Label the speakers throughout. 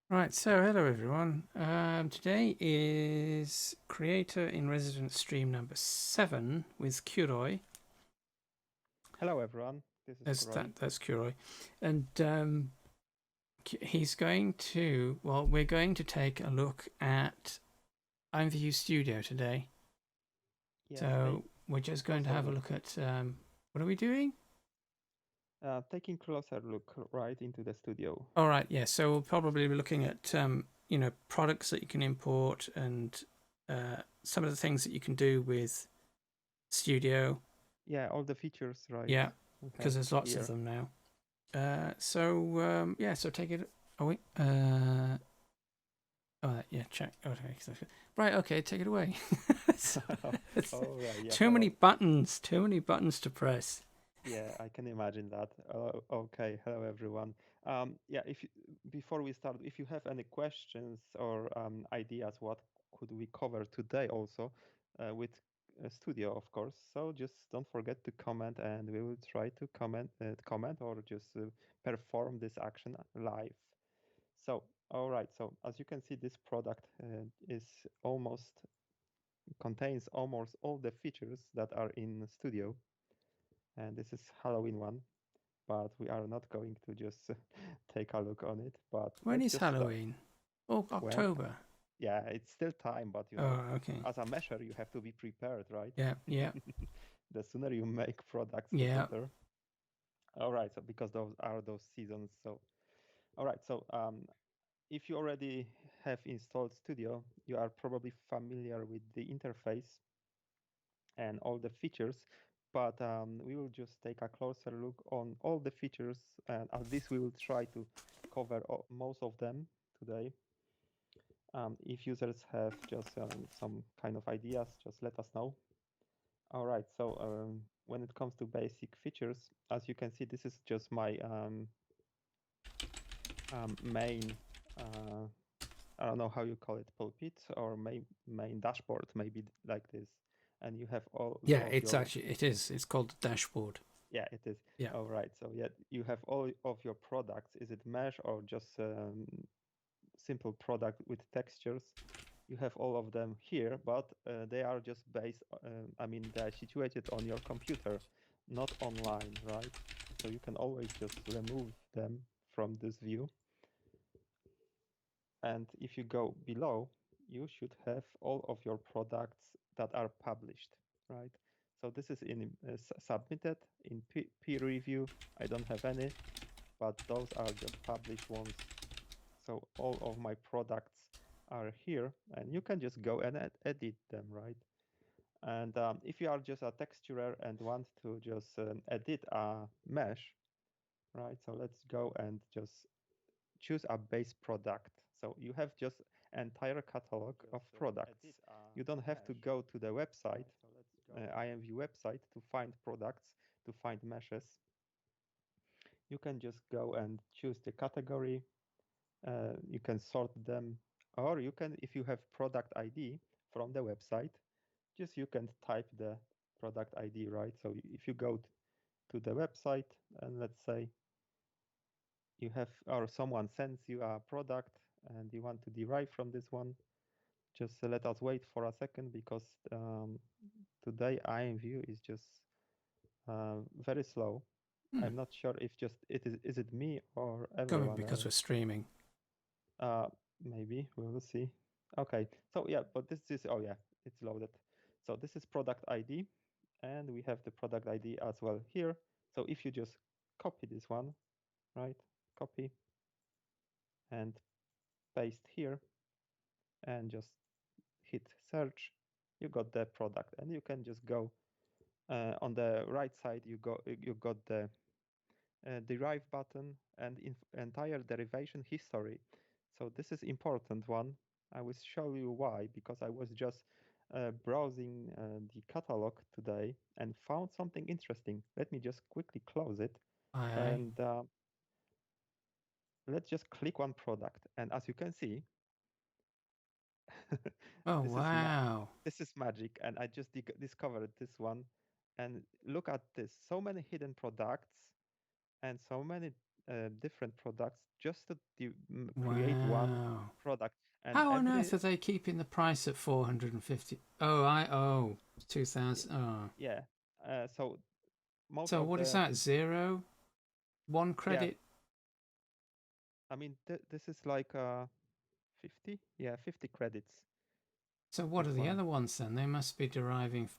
Speaker 1: Right, so hello everyone. Today is Creator in Residence stream number 7 with Kuroy.
Speaker 2: Hello everyone, this is Kuroy.
Speaker 1: That's Kuroy, and he's going to. Well, we're going to take a look at IMVU Studio today.
Speaker 2: Yeah,
Speaker 1: So we're just going to
Speaker 2: closer
Speaker 1: have a
Speaker 2: look.
Speaker 1: look at what are we doing?
Speaker 2: Taking closer look right into the studio.
Speaker 1: All right, yeah. So we'll probably be looking at products that you can import and some of the things that you can do with Studio.
Speaker 2: Yeah, all the features right
Speaker 1: Yeah,
Speaker 2: we have
Speaker 1: because there's lots of
Speaker 2: here.
Speaker 1: them now. So take it. Oh wait. Yeah. Check. Okay. Right. Okay. Take it away.
Speaker 2: All right, yeah,
Speaker 1: Too many
Speaker 2: hello.
Speaker 1: buttons. Too many buttons to press.
Speaker 2: Yeah, I can imagine that. Okay, hello everyone. Yeah, if you, before we start, if you have any questions or ideas, what could we cover today also with Studio, of course. So just don't forget to comment, and we will try to comment or just perform this action live. So, all right. So as you can see, this product is almost contains almost all the features that are in Studio, and this is Halloween one, but we are not going to just take a look on it. But
Speaker 1: When
Speaker 2: let's
Speaker 1: is
Speaker 2: just start.
Speaker 1: Halloween? Oh,
Speaker 2: When?
Speaker 1: October.
Speaker 2: Yeah, it's still time, but
Speaker 1: Oh, okay.
Speaker 2: as a measure, you have to be prepared, right?
Speaker 1: Yeah. Yeah.
Speaker 2: The sooner you make products, the
Speaker 1: Yeah.
Speaker 2: better. All right. So because those are those seasons. So all right. So if you already have installed Studio, you are probably familiar with the interface and all the features, but we will just take a closer look on all the features, and at least we will try to cover most of them today. If users have just some kind of ideas, just let us know. All right, so when it comes to basic features, as you can see, this is just my main uh, I don't know how you call it, pulpit or main dashboard, maybe like this. And you have all
Speaker 1: Yeah.
Speaker 2: of
Speaker 1: It's
Speaker 2: your,
Speaker 1: actually it is. It's called the dashboard.
Speaker 2: yeah, it is.
Speaker 1: Yeah.
Speaker 2: All right. So yeah, you have all of your products. Is it mesh or just simple product with textures? You have all of them here, but they are just based, I mean, they're situated on your computer, not online, right? So you can always just remove them from this view. And if you go below, you should have all of your products that are published, right? So this is in submitted in peer review. I don't have any, but those are just published ones. So all of my products are here, and you can just go and edit them, right? And if you are just a texturer and want to just edit a mesh, right? So let's go and just choose a base product. So you have just entire catalog of products. You don't have to go to the website, IMVU website, to find products, to find meshes. You can just go and choose the category. You can sort them, or you can, if you have product ID from the website, just you can type the product ID, right? So if you go to the website and let's say you have, or someone sends you a product and you want to derive from this one, just let us wait for a second because today IMView is just very slow.
Speaker 1: Hmm.
Speaker 2: I'm not sure if just is it me or
Speaker 1: Coming
Speaker 2: everyone
Speaker 1: because
Speaker 2: else.
Speaker 1: we're streaming.
Speaker 2: Uh, Maybe we will see. Okay, so yeah, but this is, oh yeah, it's loaded. So this is product ID, and we have the product ID as well here. So if you just copy this one, right? Copy and paste here, and just hit search, you got the product, and you can just go on the right side. You got the derive button and entire derivation history. So this is important one. I will show you why, because I was just browsing the catalog today and found something interesting. Let me just quickly close it,
Speaker 1: Aye. Aye.
Speaker 2: and let's just click one product. And as you can see,
Speaker 1: Oh
Speaker 2: this is
Speaker 1: wow.
Speaker 2: this is magic, and I just discovered this one. And look at this, so many hidden products and so many different products just to create one
Speaker 1: Wow.
Speaker 2: product. And
Speaker 1: How on
Speaker 2: every
Speaker 1: earth are they keeping the price at 450? Oh, 2000. Oh.
Speaker 2: yeah, so most
Speaker 1: So
Speaker 2: of
Speaker 1: what is
Speaker 2: the
Speaker 1: that? Zero? One
Speaker 2: yeah,
Speaker 1: credit?
Speaker 2: I mean this is like 50, yeah, 50 credits.
Speaker 1: So what
Speaker 2: This
Speaker 1: are the
Speaker 2: one.
Speaker 1: other ones then? They must be deriving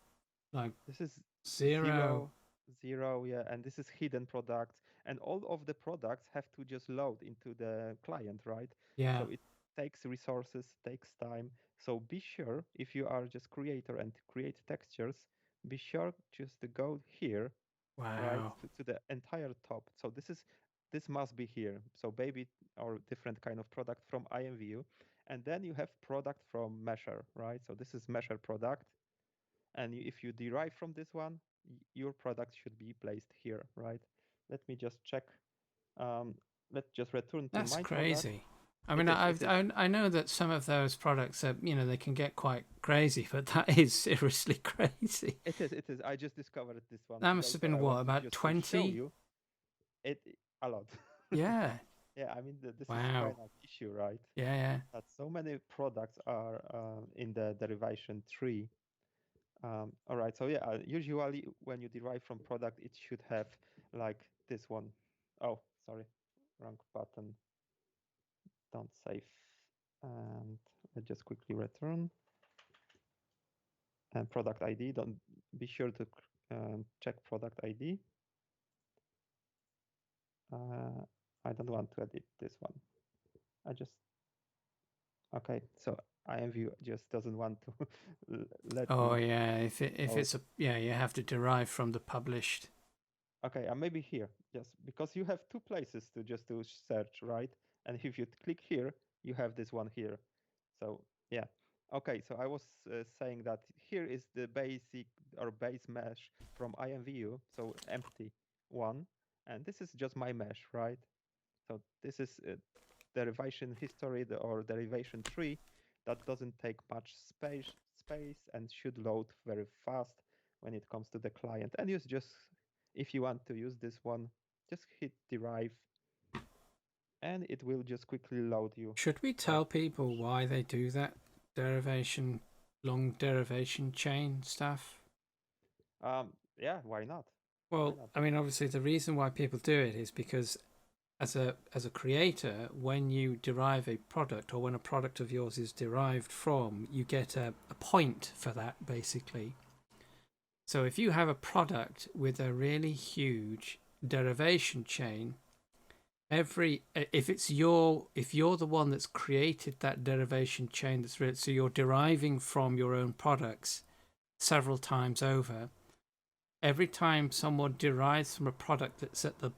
Speaker 1: like
Speaker 2: This is
Speaker 1: zero.
Speaker 2: zero, zero, yeah, and this is hidden products, and all of the products have to just load into the client, right?
Speaker 1: Yeah.
Speaker 2: So it takes resources, takes time. So be sure if you are just creator and create textures, be sure just to go here, right,
Speaker 1: Wow.
Speaker 2: to the entire top. So this must be here. So baby or different kind of product from IMVU, and then you have product from Mesher, right? So this is Mesher product, and if you derive from this one, your product should be placed here, right? Let me just check. Um, let's just return to
Speaker 1: That's
Speaker 2: my product.
Speaker 1: crazy. I mean,
Speaker 2: It is.
Speaker 1: I know that some of those products are, they can get quite crazy, but that is seriously crazy.
Speaker 2: It is. I just discovered this one
Speaker 1: That must
Speaker 2: today,
Speaker 1: have
Speaker 2: so
Speaker 1: been
Speaker 2: I
Speaker 1: what,
Speaker 2: wanted
Speaker 1: about
Speaker 2: just to show
Speaker 1: 20?
Speaker 2: you it a lot.
Speaker 1: Yeah.
Speaker 2: Yeah, I mean, this is
Speaker 1: Wow.
Speaker 2: kind of issue, right?
Speaker 1: Yeah, yeah.
Speaker 2: That so many products are in the derivation tree. All right, so yeah, usually when you derive from product, it should have like this one. Oh, sorry, wrong button. Don't save, and let's just quickly return. And product ID, don't be sure to check product ID. Uh, I don't want to edit this one. I just, okay, so IMView just doesn't want to let
Speaker 1: Oh,
Speaker 2: me
Speaker 1: yeah. If
Speaker 2: load.
Speaker 1: it's yeah, you have to derive from the published.
Speaker 2: Okay, maybe here, just because you have two places to just to search, right? And if you click here, you have this one here. So yeah, okay. So I was saying that here is the basic or base mesh from IMVU, so empty one, and this is just my mesh, right? So this is derivation history or derivation tree that doesn't take much space and should load very fast when it comes to the client. And you just, if you want to use this one, just hit derive and it will just quickly load you.
Speaker 1: Should we tell people why they do that derivation, long derivation chain stuff?
Speaker 2: Yeah, why not? Why
Speaker 1: Well,
Speaker 2: not?
Speaker 1: I mean, obviously, the reason why people do it is because as a creator, when you derive a product or when a product of yours is derived from, you get a point for that basically. So if you have a product with a really huge derivation chain, if you're the one that's created that derivation chain so you're deriving from your own products several times over, every time someone derives from a product that's at the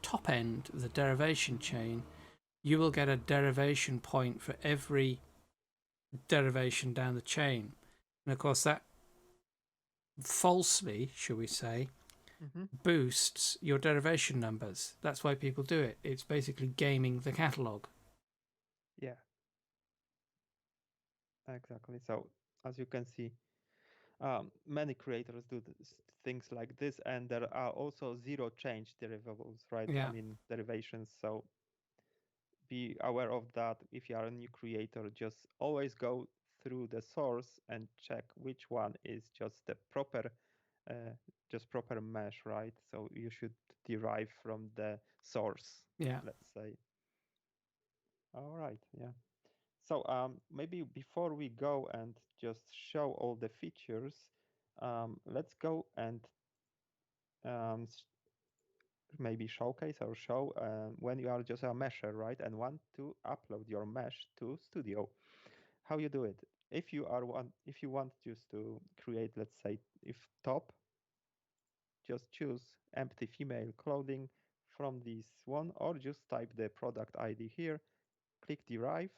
Speaker 1: top end of the derivation chain, you will get a derivation point for every derivation down the chain. And of course, that falsely, shall we say,
Speaker 2: Mm-hmm.
Speaker 1: boosts your derivation numbers. That's why people do it. It's basically gaming the catalog.
Speaker 2: Yeah, exactly. So as you can see, many creators do things like this, and there are also zero change derivables, right? I
Speaker 1: Yeah.
Speaker 2: mean derivations. So be aware of that. If you are a new creator, just always go through the source and check which one is uh, just proper mesh, right? So you should derive from the source,
Speaker 1: Yeah.
Speaker 2: let's say. All right, yeah. So maybe before we go and just show all the features, let's go and um, maybe showcase or show when you are just a mesher, right, and want to upload your mesh to Studio, how you do it. If you want just to create, let's say, if top, just choose empty female clothing from this one, or just type the product ID here, click derive,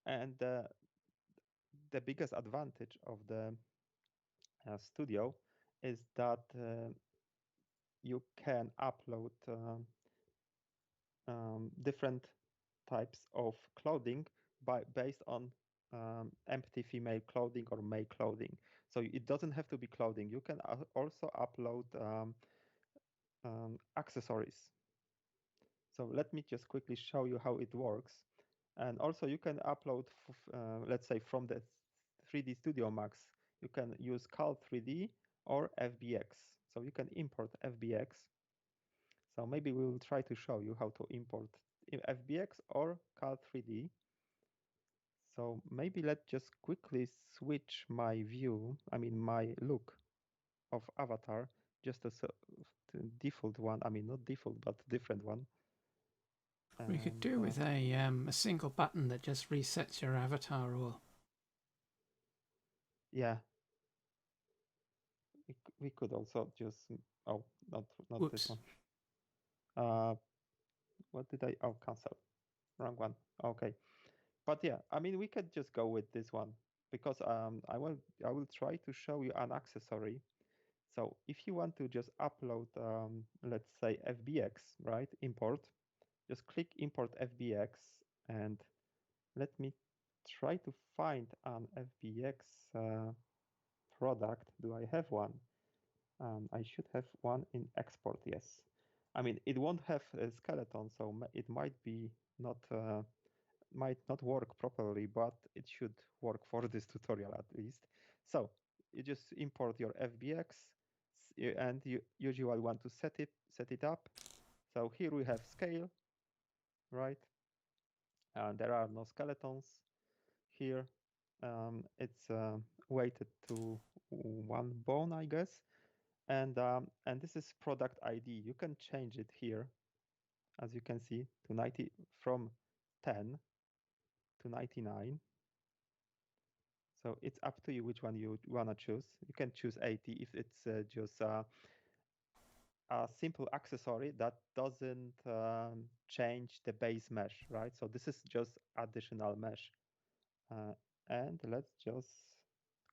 Speaker 2: and the biggest advantage of the Studio is that you can upload different types of clothing based on empty female clothing or male clothing. So it doesn't have to be clothing. You can also upload accessories. So let me just quickly show you how it works. And also you can upload, let's say from the 3D Studio Max, you can use Cal 3D or FBX. So you can import FBX. So maybe we will try to show you how to import FBX or Cal 3D. So maybe let's just quickly switch my view, my look of avatar, just as a default one. I mean, not default, but different one.
Speaker 1: We could
Speaker 2: And
Speaker 1: do with a single button that just resets your avatar, or
Speaker 2: yeah, we could also just, oh, not this
Speaker 1: whoops.
Speaker 2: one. What did I, oh, cancel, wrong one. Okay. But yeah, I mean, we could just go with this one because I will try to show you an accessory. So if you want to just upload, let's say FBX, right? Import, just click import FBX and let me try to find an FBX product. Do I have one? I should have one in export, yes. I mean, it won't have a skeleton, so it might not work properly, but it should work for this tutorial at least. So you just import your FBX and you usually want to set it up. So here we have scale, right? There are no skeletons here. It's weighted to one bone, I guess. And this is product ID. You can change it here, as you can see, to 90 from 10 to 99. So it's up to you which one you wanna choose. You can choose 80 if it's just a simple accessory that doesn't change the base mesh, right? So this is just additional mesh. And let's just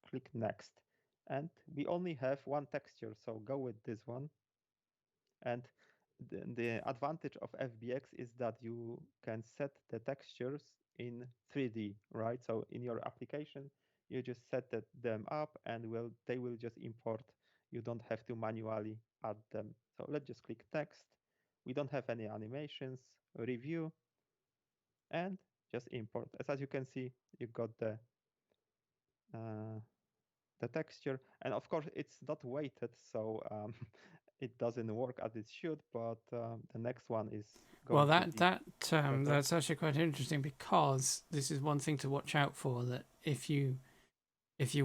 Speaker 2: click next. And we only have one texture, so go with this one. And the advantage of FBX is that you can set the textures in 3D, right? So in your application, you just set them up and they will just import. You don't have to manually add them. So let's just click text. We don't have any animations, review, and just import. As you can see, you got uh, the texture, and of course it's not weighted, so it doesn't work as it should, but the next one is
Speaker 1: Well,
Speaker 2: going to be better.
Speaker 1: that's actually quite interesting, because this is one thing to watch out for. That if you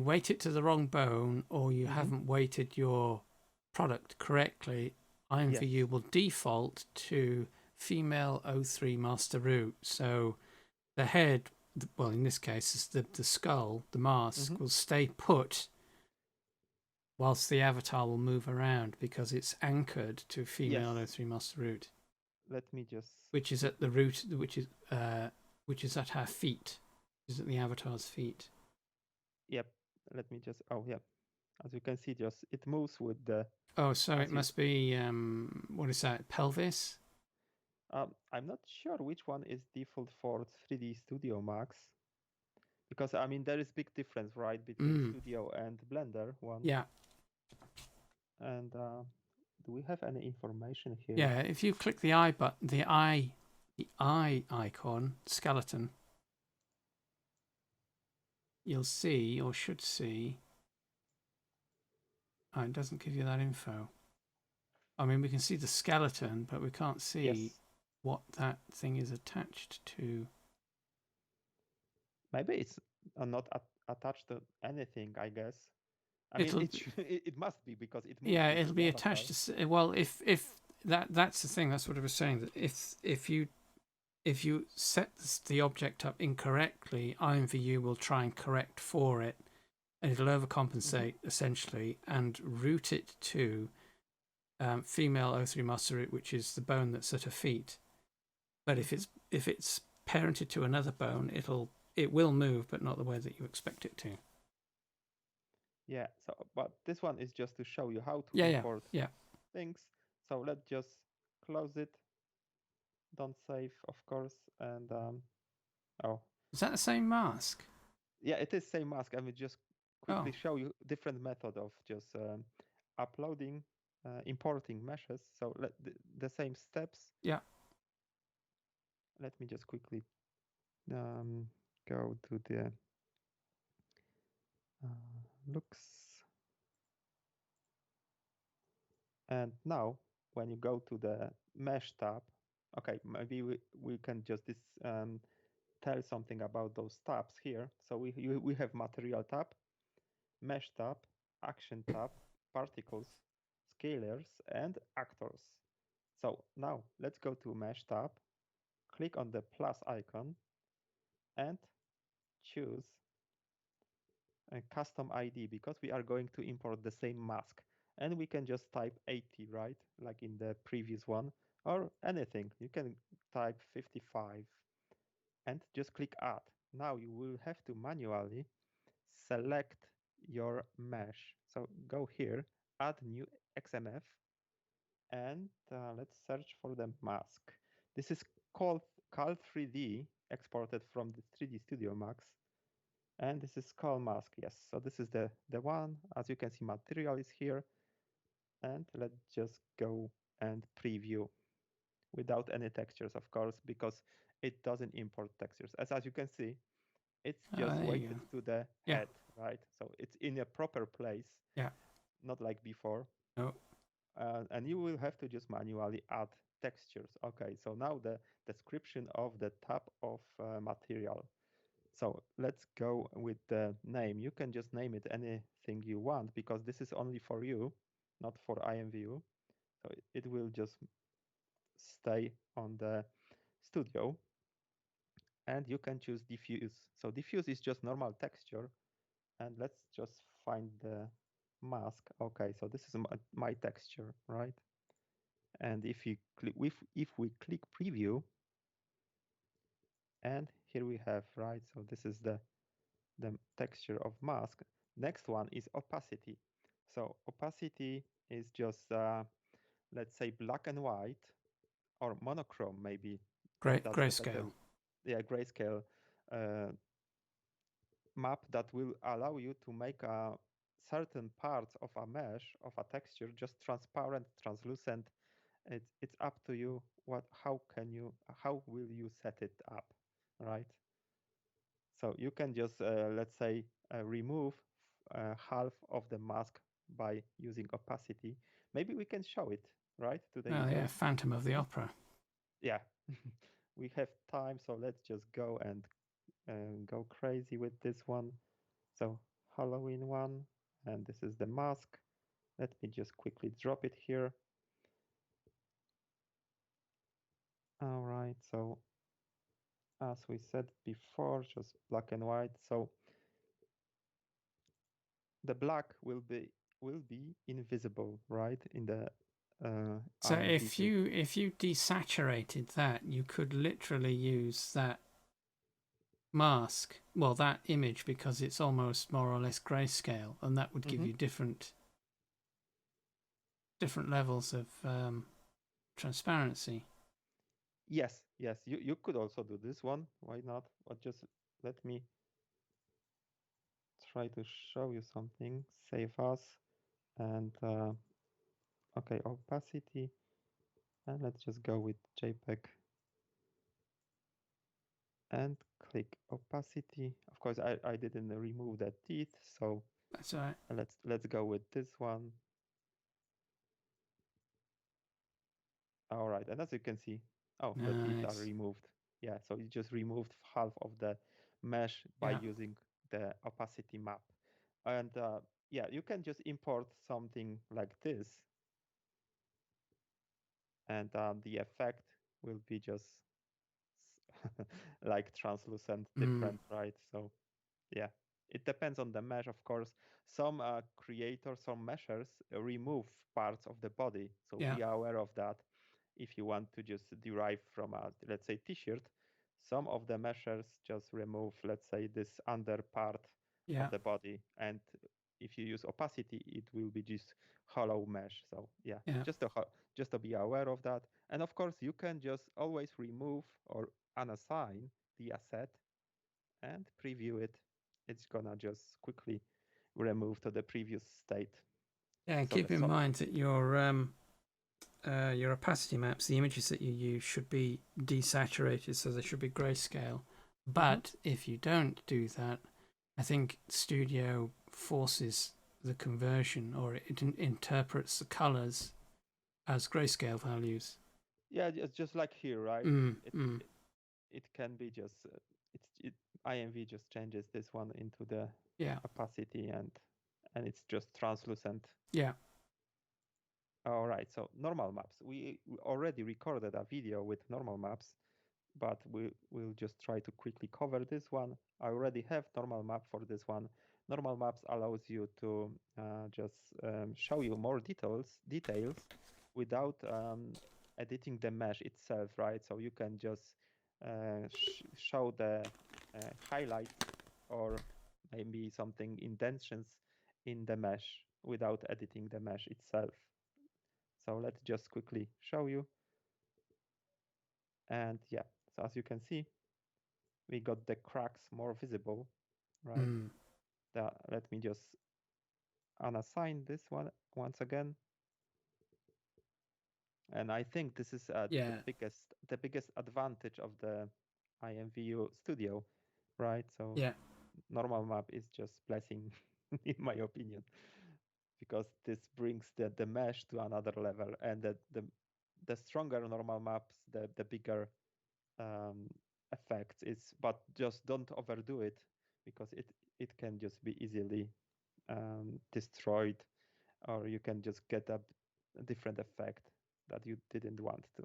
Speaker 1: weight it to the wrong bone, or you
Speaker 2: Hmm.
Speaker 1: haven't weighted your product correctly,
Speaker 2: Yes.
Speaker 1: IMVU will default to female O3 master root. So the head, well, in this case, is the skull, the mask,
Speaker 2: Hmm.
Speaker 1: will stay put whilst the avatar will move around, because it's anchored to
Speaker 2: Yes.
Speaker 1: female O3 master root,
Speaker 2: Let me just
Speaker 1: which is at the
Speaker 2: quickly.
Speaker 1: root, which is at her feet, which is at the avatar's feet.
Speaker 2: Yep. Let me just. Oh, yeah. As you can see, just it moves with the.
Speaker 1: Oh, so it
Speaker 2: As you.
Speaker 1: must be what is that? Pelvis?
Speaker 2: I'm not sure which one is default for 3D Studio Max because I mean there is big difference, right, between
Speaker 1: Mm,
Speaker 2: Studio and Blender one.
Speaker 1: yeah,
Speaker 2: And do we have any information here?
Speaker 1: yeah. If you click the eye button, the eye icon, skeleton, you'll see, or should see. Oh, it doesn't give you that info. I mean, we can see the skeleton, but we can't see
Speaker 2: Yes.
Speaker 1: what that thing is attached to.
Speaker 2: Maybe it's not attached to anything, I guess. I mean,
Speaker 1: It'll,
Speaker 2: it must be because it moves
Speaker 1: yeah,
Speaker 2: with
Speaker 1: it'll
Speaker 2: the
Speaker 1: be
Speaker 2: avatar.
Speaker 1: attached to. Well, if that's the thing. That's what I was saying. That if you set the object up incorrectly, IMVU will try and correct for it, and it'll
Speaker 2: Hmm.
Speaker 1: overcompensate essentially and route it to female O3 master root, which is the bone that's at her feet. But
Speaker 2: Hmm.
Speaker 1: if it's parented to another bone, it will move, but not the way that you expect it to.
Speaker 2: Yeah. So, but this one is just to show you how to
Speaker 1: Yeah, yeah,
Speaker 2: import
Speaker 1: yeah.
Speaker 2: things. So let's just close it. Don't save, of course. And oh,
Speaker 1: Is that the same mask?
Speaker 2: yeah, it is same mask. I will just
Speaker 1: Oh,
Speaker 2: quickly show you different method of just uploading, importing meshes. So the same steps.
Speaker 1: yeah.
Speaker 2: let me just quickly go to the looks. And now when you go to the mesh tab, okay, maybe we can just tell something about those tabs here. So we have material tab, mesh tab, action tab, particles, scalars, and actors. So now let's go to mesh tab, click on the plus icon and choose a custom ID because we are going to import the same mask. And we can just type 80, right? Like in the previous one, or anything. You can type 55 and just click add. Now you will have to manually select your mesh. So go here, add new XMF, and let's search for the mask. This is called Cal3D, exported from the 3D Studio Max. And this is Call Mask, yes. So this is the one. As you can see, material is here. And let's just go and preview without any textures, of course, because it doesn't import textures. As you can see, it's
Speaker 1: Oh,
Speaker 2: just
Speaker 1: there you
Speaker 2: weighted
Speaker 1: go.
Speaker 2: to the
Speaker 1: Yeah.
Speaker 2: head, right? So it's in a proper place,
Speaker 1: Yeah.
Speaker 2: not like before.
Speaker 1: No.
Speaker 2: And you will have to just manually add textures. Okay, so now the description of the type of material. So let's go with the name. You can just name it anything you want because this is only for you, not for IMVU. So it will just stay on the studio. And you can choose diffuse. So diffuse is just normal texture. And let's just find the mask. Okay, so this is my texture, right? And if you click, if we click preview, and here we have, right? So this is the texture of mask. Next one is opacity. So opacity is just, let's say, black and white or monochrome, maybe.
Speaker 1: Great
Speaker 2: That's a
Speaker 1: grayscale.
Speaker 2: yeah, grayscale map that will allow you to make certain parts of a mesh, of a texture, just transparent, translucent. It's up to you. How will you set it up, right? So you can just, let's say, remove half of the mask by using opacity. Maybe we can show it, right, to the
Speaker 1: Oh, yeah.
Speaker 2: users.
Speaker 1: Phantom of the Opera.
Speaker 2: Yeah, we have time, so let's just go and go crazy with this one. So Halloween one, and this is the mask. Let me just quickly drop it here. All right, so as we said before, just black and white. So the black will be invisible, right, in the
Speaker 1: So
Speaker 2: IMVU.
Speaker 1: if you desaturated that, you could literally use that mask, well, that image, because it's almost more or less grayscale, and that would give
Speaker 2: Mm-hmm.
Speaker 1: you different levels of transparency.
Speaker 2: Yes, yes, you could also do this one. Why not? But just let me try to show you something. Save as, and okay, opacity, and let's just go with JPEG and click opacity. Of course, I didn't remove that teeth, so
Speaker 1: That's all right.
Speaker 2: let's go with this one. All right, and as you can see, oh, the teeth are
Speaker 1: Nice.
Speaker 2: removed. Yeah, so you just removed half of the mesh by
Speaker 1: Yeah.
Speaker 2: using the opacity map. And yeah, you can just import something like this, and the effect will be just like translucent,
Speaker 1: Mm.
Speaker 2: different, right? So yeah, it depends on the mesh, of course. Some creators, some meshers remove parts of the body, so
Speaker 1: Yeah.
Speaker 2: be aware of that. If you want to just derive from a, let's say, t-shirt, some of the meshers just remove, let's say, this under part of
Speaker 1: Yeah.
Speaker 2: the body, and if you use opacity, it will be just hollow mesh. So yeah,
Speaker 1: Yeah.
Speaker 2: just to be aware of that. And of course, you can just always remove or unassign the asset and preview it. It's gonna just quickly remove to the previous state.
Speaker 1: Yeah. And
Speaker 2: So
Speaker 1: keep
Speaker 2: that's
Speaker 1: in
Speaker 2: so
Speaker 1: mind that your your opacity maps, the images that you use should be desaturated, so they should be grayscale.
Speaker 2: Hmm.
Speaker 1: But if you don't do that, I think Studio forces the conversion, or it interprets the colors as grayscale values.
Speaker 2: Yeah, it's just like here, right?
Speaker 1: Mm,
Speaker 2: It
Speaker 1: mm,
Speaker 2: it, it can be just IMV just changes this one into the
Speaker 1: yeah,
Speaker 2: opacity and it's just translucent.
Speaker 1: yeah.
Speaker 2: All right, so normal maps. We already recorded a video with normal maps, but we'll just try to quickly cover this one. I already have normal map for this one. Normal maps allows you to just show you more details without editing the mesh itself, right? So you can just show the highlights or maybe something indentions in the mesh without editing the mesh itself. So let's just quickly show you. And yeah, so as you can see, we got the cracks more visible, right?
Speaker 1: Mm,
Speaker 2: Let me just unassign this one once again. And I think this is
Speaker 1: yeah,
Speaker 2: the biggest advantage of the IMVU Studio, right? So
Speaker 1: yeah.
Speaker 2: normal map is just blessing, in my opinion, because this brings the mesh to another level, and the stronger normal maps, the bigger um, effects is, but just don't overdo it because it can just be easily destroyed, or you can just get a different effect that you didn't want to.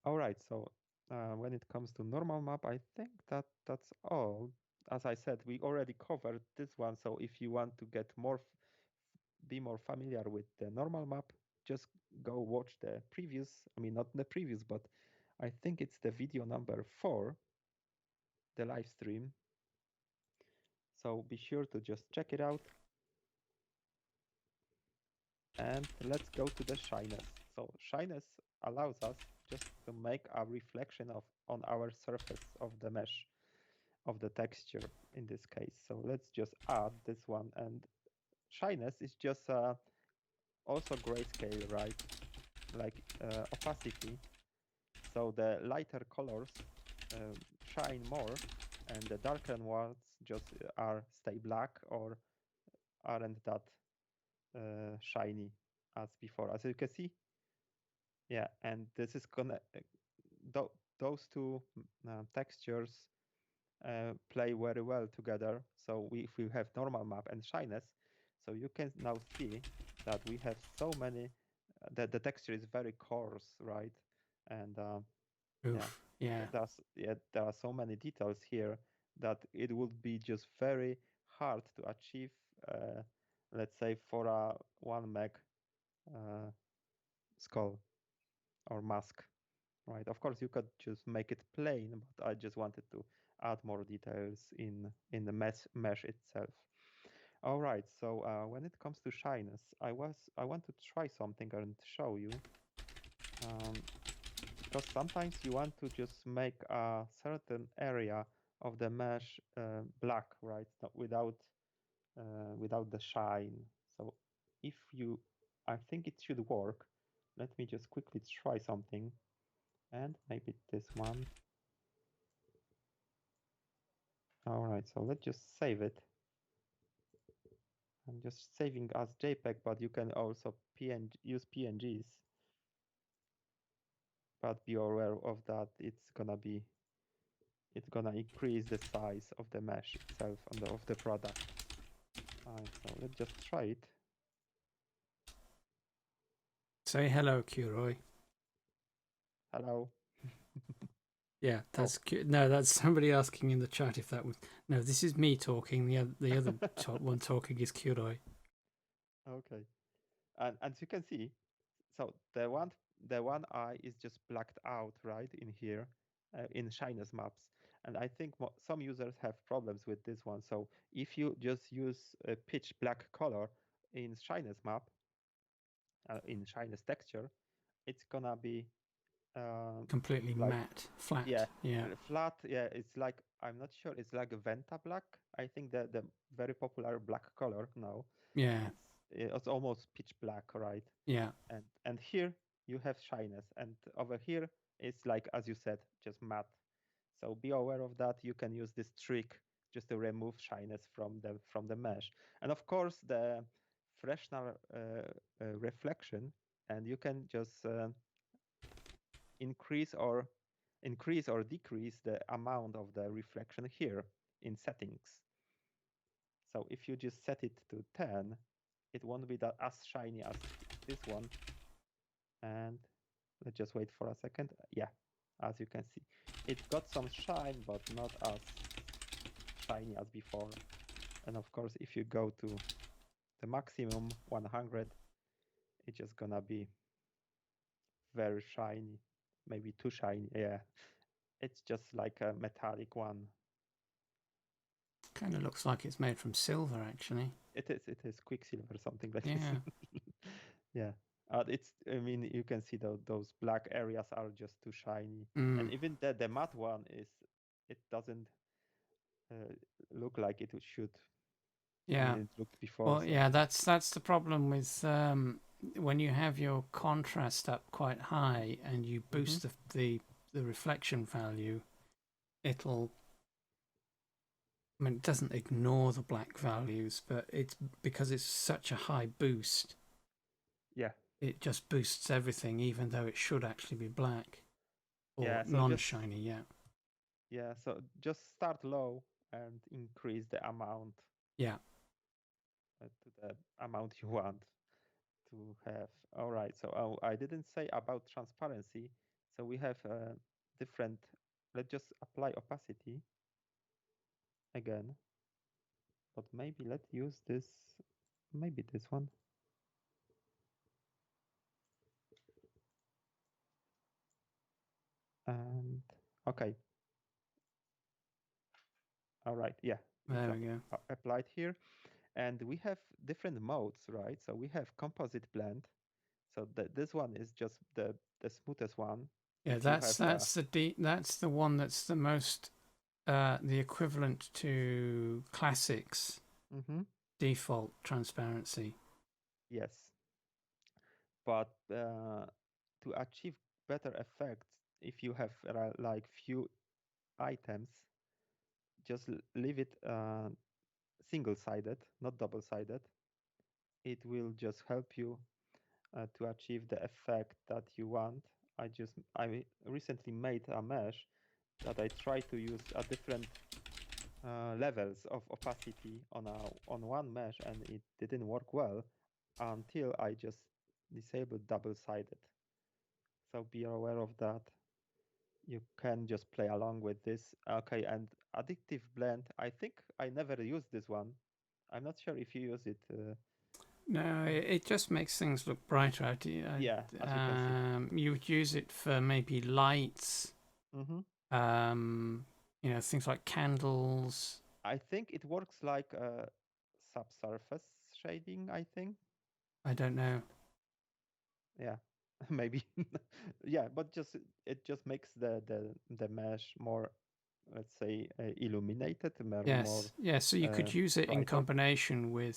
Speaker 2: All right, so when it comes to normal map, I think that's all. As I said, we already covered this one, so if you want to get more, be more familiar with the normal map, just go watch the previous, I mean, not the previous, but I think it's the video number 4, the live stream. So be sure to just check it out. And let's go to the shyness. So shyness allows us just to make a reflection of on our surface of the mesh of the texture in this case. So let's just add this one. And shyness is just also grayscale, right? Like opacity. So the lighter colors shine more, and the darker ones just are stay black or aren't that shiny as before. As you can see, yeah, and this is gonna those two textures play very well together. So if we have normal map and shyness, so you can now see that we have so many. That the texture is very coarse, right? And yeah,
Speaker 1: Oof, yeah.
Speaker 2: there are so many details here that it would be just very hard to achieve. Let's say for a 1 meg uh, skull or mask, right? Of course, you could just make it plain, but I just wanted to add more details in the mesh itself. All right, so when it comes to shyness, I want to try something and show you, because sometimes you want to just make a certain area of the mesh black, right? Without the shine. So if you, I think it should work. Let me just quickly try something, and maybe this one. All right, so let's just save it. I'm just saving as JPEG, but you can also use PNGs. But be aware of that. It's gonna increase the size of the mesh itself and of the product. All right, so let's just try it.
Speaker 1: Say hello, Kuroy.
Speaker 2: Hello.
Speaker 1: Yeah,
Speaker 2: Oh,
Speaker 1: that's no, that's somebody asking in the chat if that was no. This is me talking. The other one talking is Kuroy.
Speaker 2: okay. And as you can see, so the one eye is just blacked out right in here in shyness maps. And I think some users have problems with this one. So if you just use a pitch black color in shyness map, in shyness texture, it's gonna be um,
Speaker 1: Completely
Speaker 2: like,
Speaker 1: matte, flat.
Speaker 2: yeah,
Speaker 1: Yeah,
Speaker 2: flat. Yeah, it's like, I'm not sure. It's like a Venta black. I think the very popular black color now.
Speaker 1: yeah,
Speaker 2: it's almost pitch black, right?
Speaker 1: Yeah.
Speaker 2: And here you have shyness, and over here it's like, as you said, just matte. So be aware of that. You can use this trick just to remove shyness from the mesh, and of course the Fresnel reflection, and you can just increase or decrease the amount of the reflection here in settings. So if you just set it to 10, it won't be that as shiny as this one. And let's just wait for a second. Yeah, as you can see, it got some shine, but not as shiny as before. And of course, if you go to the maximum 100, it's just gonna be very shiny, maybe too shiny. Yeah, it's just like a metallic one.
Speaker 1: Kind of looks like it's made from silver, actually.
Speaker 2: It is Quicksilver, something like
Speaker 1: Yeah.
Speaker 2: this. Yeah. I mean, you can see those black areas are just too shiny. And even the matte one it doesn't look like it should. I
Speaker 1: Yeah.
Speaker 2: mean, it looked before.
Speaker 1: Well,
Speaker 2: So.
Speaker 1: yeah, that's the problem with when you have your contrast up quite high and you boost the reflection value, it'll. I mean, it doesn't ignore the black values, but it's because it's such a high boost.
Speaker 2: Yeah.
Speaker 1: It just boosts everything, even though it should actually be black or
Speaker 2: Yeah. So
Speaker 1: non-shiny. Yeah.
Speaker 2: yeah. So just start low and increase the amount
Speaker 1: Yeah.
Speaker 2: to the amount you want to have. All right. So I didn't say about transparency. So we have different. Let's just apply opacity again. But maybe let's use this. Maybe this one. And okay. All right. Yeah. It's
Speaker 1: There we go.
Speaker 2: applied here. And we have different modes, right? So we have composite blend. So this one is just the smoothest one.
Speaker 1: Yeah,
Speaker 2: If you have
Speaker 1: that's the one that's the most the equivalent to classics default transparency.
Speaker 2: yes, but to achieve better effects, if you have like few items, just leave it single-sided, not double-sided. It will just help you to achieve the effect that you want. I recently made a mesh that I tried to use a different levels of opacity on one mesh, and it didn't work well until I just disabled double-sided. So be aware of that. You can just play along with this. Okay, and addictive blend. I think I never used this one. I'm not sure if you use it.
Speaker 1: No, it just makes things look brighter.
Speaker 2: Yeah, as you can see.
Speaker 1: You would use it for maybe lights, things like candles.
Speaker 2: I think it works like a subsurface shading, I think.
Speaker 1: I don't know.
Speaker 2: Yeah, maybe. Yeah, but it just makes the mesh more, let's say, illuminated, more
Speaker 1: Yes. So you could use it in
Speaker 2: brighter.
Speaker 1: combination with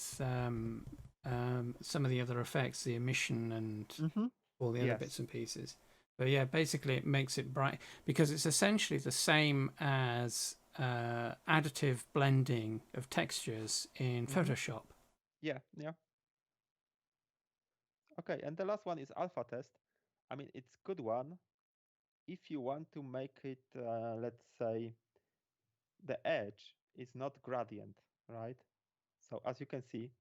Speaker 1: some of the other effects, the emission and all the other
Speaker 2: Yes.
Speaker 1: bits and pieces. But yeah, basically it makes it bright because it's essentially the same as additive blending of textures in Photoshop.
Speaker 2: Yeah, yeah. Okay, and the last one is alpha test. I mean, it's good one if you want to make it, let's say, the edge is not gradient, right? So as you can see,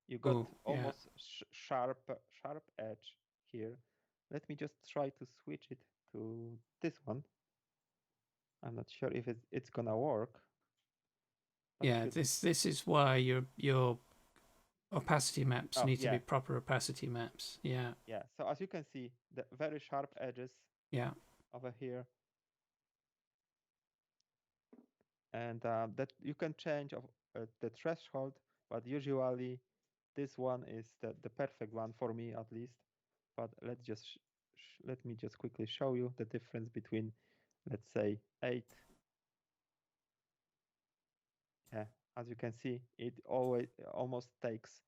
Speaker 2: you got
Speaker 1: Oh, yeah.
Speaker 2: almost sharp edge here. Let me just try to switch it to this one. I'm not sure if it's gonna work, but
Speaker 1: Yeah,
Speaker 2: should.
Speaker 1: this is why your opacity maps
Speaker 2: Oh
Speaker 1: need to
Speaker 2: yeah,
Speaker 1: be proper opacity maps. Yeah.
Speaker 2: yeah. So as you can see, the very sharp edges
Speaker 1: Yeah.
Speaker 2: over here, and that you can change of the threshold, but usually this one is the perfect one for me at least. But let me just quickly show you the difference between, let's say, 8. Yeah, as you can see, it always almost takes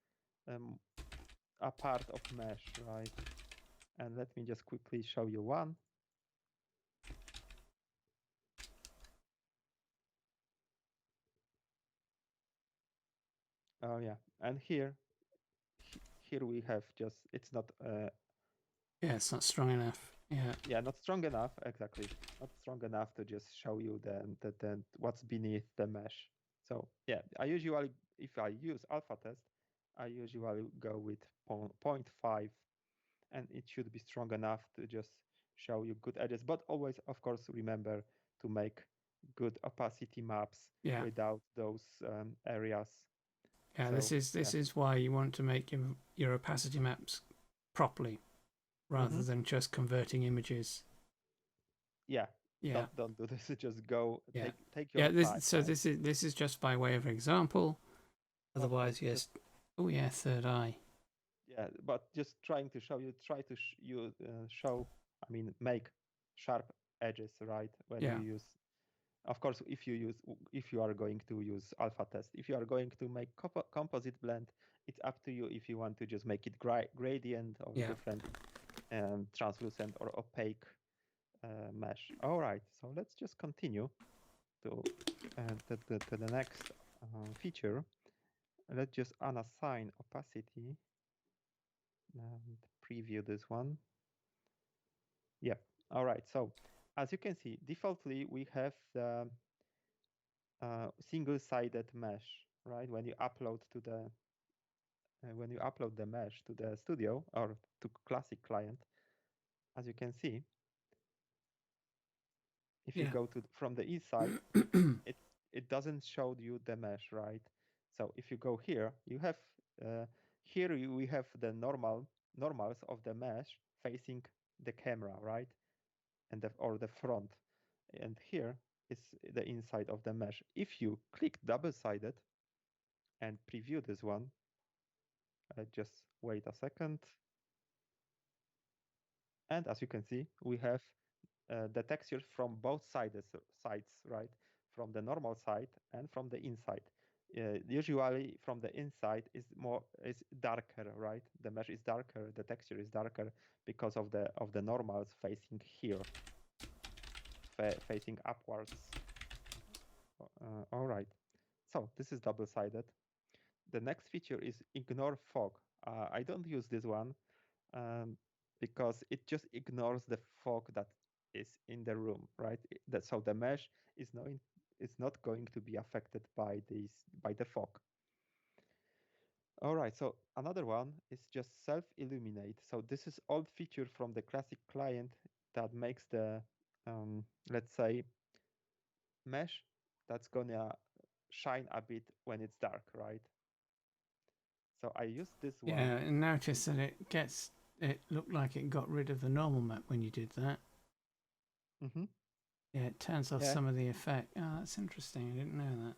Speaker 2: a part of mesh, right? And let me just quickly show you one. Oh yeah, and here we have just, it's not
Speaker 1: Yeah, it's not strong enough. Yeah.
Speaker 2: yeah, not strong enough, exactly, not strong enough to just show you the what's beneath the mesh. So yeah, I usually, if I use alpha test, I usually go with 0.5, and it should be strong enough to just show you good edges. But always, of course, remember to make good opacity maps
Speaker 1: Yeah.
Speaker 2: without those areas.
Speaker 1: Yeah,
Speaker 2: So
Speaker 1: this is why you want to make your opacity maps properly rather
Speaker 2: hmm
Speaker 1: than just converting images.
Speaker 2: yeah,
Speaker 1: Yeah.
Speaker 2: don't do this. Just go,
Speaker 1: Yeah.
Speaker 2: take
Speaker 1: Yeah,
Speaker 2: your time,
Speaker 1: so
Speaker 2: right?
Speaker 1: this is just by way of example.
Speaker 2: Okay,
Speaker 1: Otherwise,
Speaker 2: just
Speaker 1: yes. Oh yeah, third eye.
Speaker 2: yeah, but just trying to show you, try to show, I mean, make sharp edges, right? When you
Speaker 1: Yeah.
Speaker 2: use, of course, if you are going to use alpha test, if you are going to make composite blend, it's up to you if you want to just make it gradient or
Speaker 1: Yeah.
Speaker 2: different translucent or opaque mesh. All right, so let's just continue to to the next feature. Let's just unassign opacity and preview this one. Yeah. All right. So as you can see, defaultly we have the single-sided mesh, right? When you upload the mesh to the studio or to classic client, as you can see, if you
Speaker 1: Yeah.
Speaker 2: go to from the inside, it it doesn't show you the mesh, right? So if you go here, you have here we have the normals of the mesh facing the camera, right? And or the front. And here is the inside of the mesh. If you click double-sided and preview this one, just wait a second. And as you can see, we have the textures from both sides, right? From the normal side and from the inside. Usually from the inside is darker, right? The mesh is darker, the texture is darker because of the normals facing here, facing upwards. All right. So this is double-sided. The next feature is ignore fog. I don't use this one um, because it just ignores the fog that is in the room, right? So the mesh is not going to be affected by the fog. All right, so another one is just self-illuminate. So this is old feature from the classic client that makes the, let's say, mesh that's gonna shine a bit when it's dark, right? So I use this
Speaker 1: Yeah,
Speaker 2: one.
Speaker 1: and notice that it looked like it got rid of the normal map when you did that.
Speaker 2: Mm-hmm.
Speaker 1: Yeah, it turns off
Speaker 2: Yeah,
Speaker 1: some of the effect. Oh, that's interesting. I didn't know that.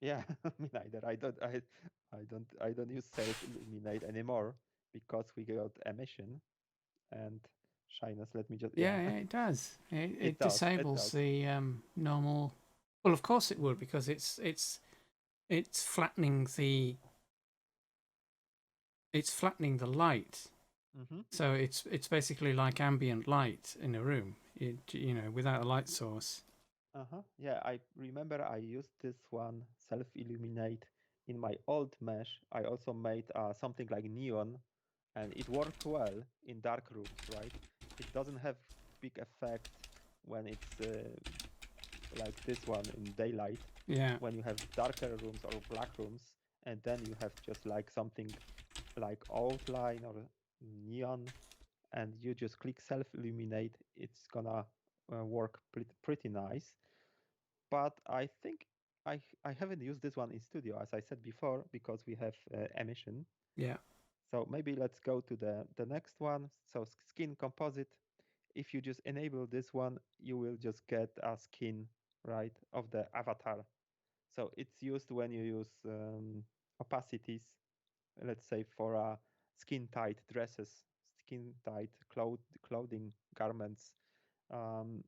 Speaker 2: yeah. Me neither. I don't use self illuminate anymore because we got emission and shyness. Let me just,
Speaker 1: Yeah,
Speaker 2: yeah.
Speaker 1: yeah, it does. It
Speaker 2: It
Speaker 1: disables
Speaker 2: does.
Speaker 1: the normal. Well, of course it would because it's flattening the light.
Speaker 2: Mm-hmm.
Speaker 1: So it's basically like ambient light in a room. Without a light source.
Speaker 2: Uh-huh. Yeah, I remember I used this one self illuminate in my old mesh. I also made something like neon, and it worked well in dark rooms, right? It doesn't have big effect when it's like this one in daylight,
Speaker 1: Yeah,
Speaker 2: when you have darker rooms or black rooms, and then you have just like something like outline or neon, and you just click self illuminate, it's gonna work pretty nice. But I think I haven't used this one in studio, as I said before, because we have emission.
Speaker 1: yeah,
Speaker 2: So maybe let's go to the next one. So skin composite. If you just enable this one, you will just get a skin, right, of the avatar. So it's used when you use opacities, let's say for skin tight dresses, skin tight clothing garments. Um,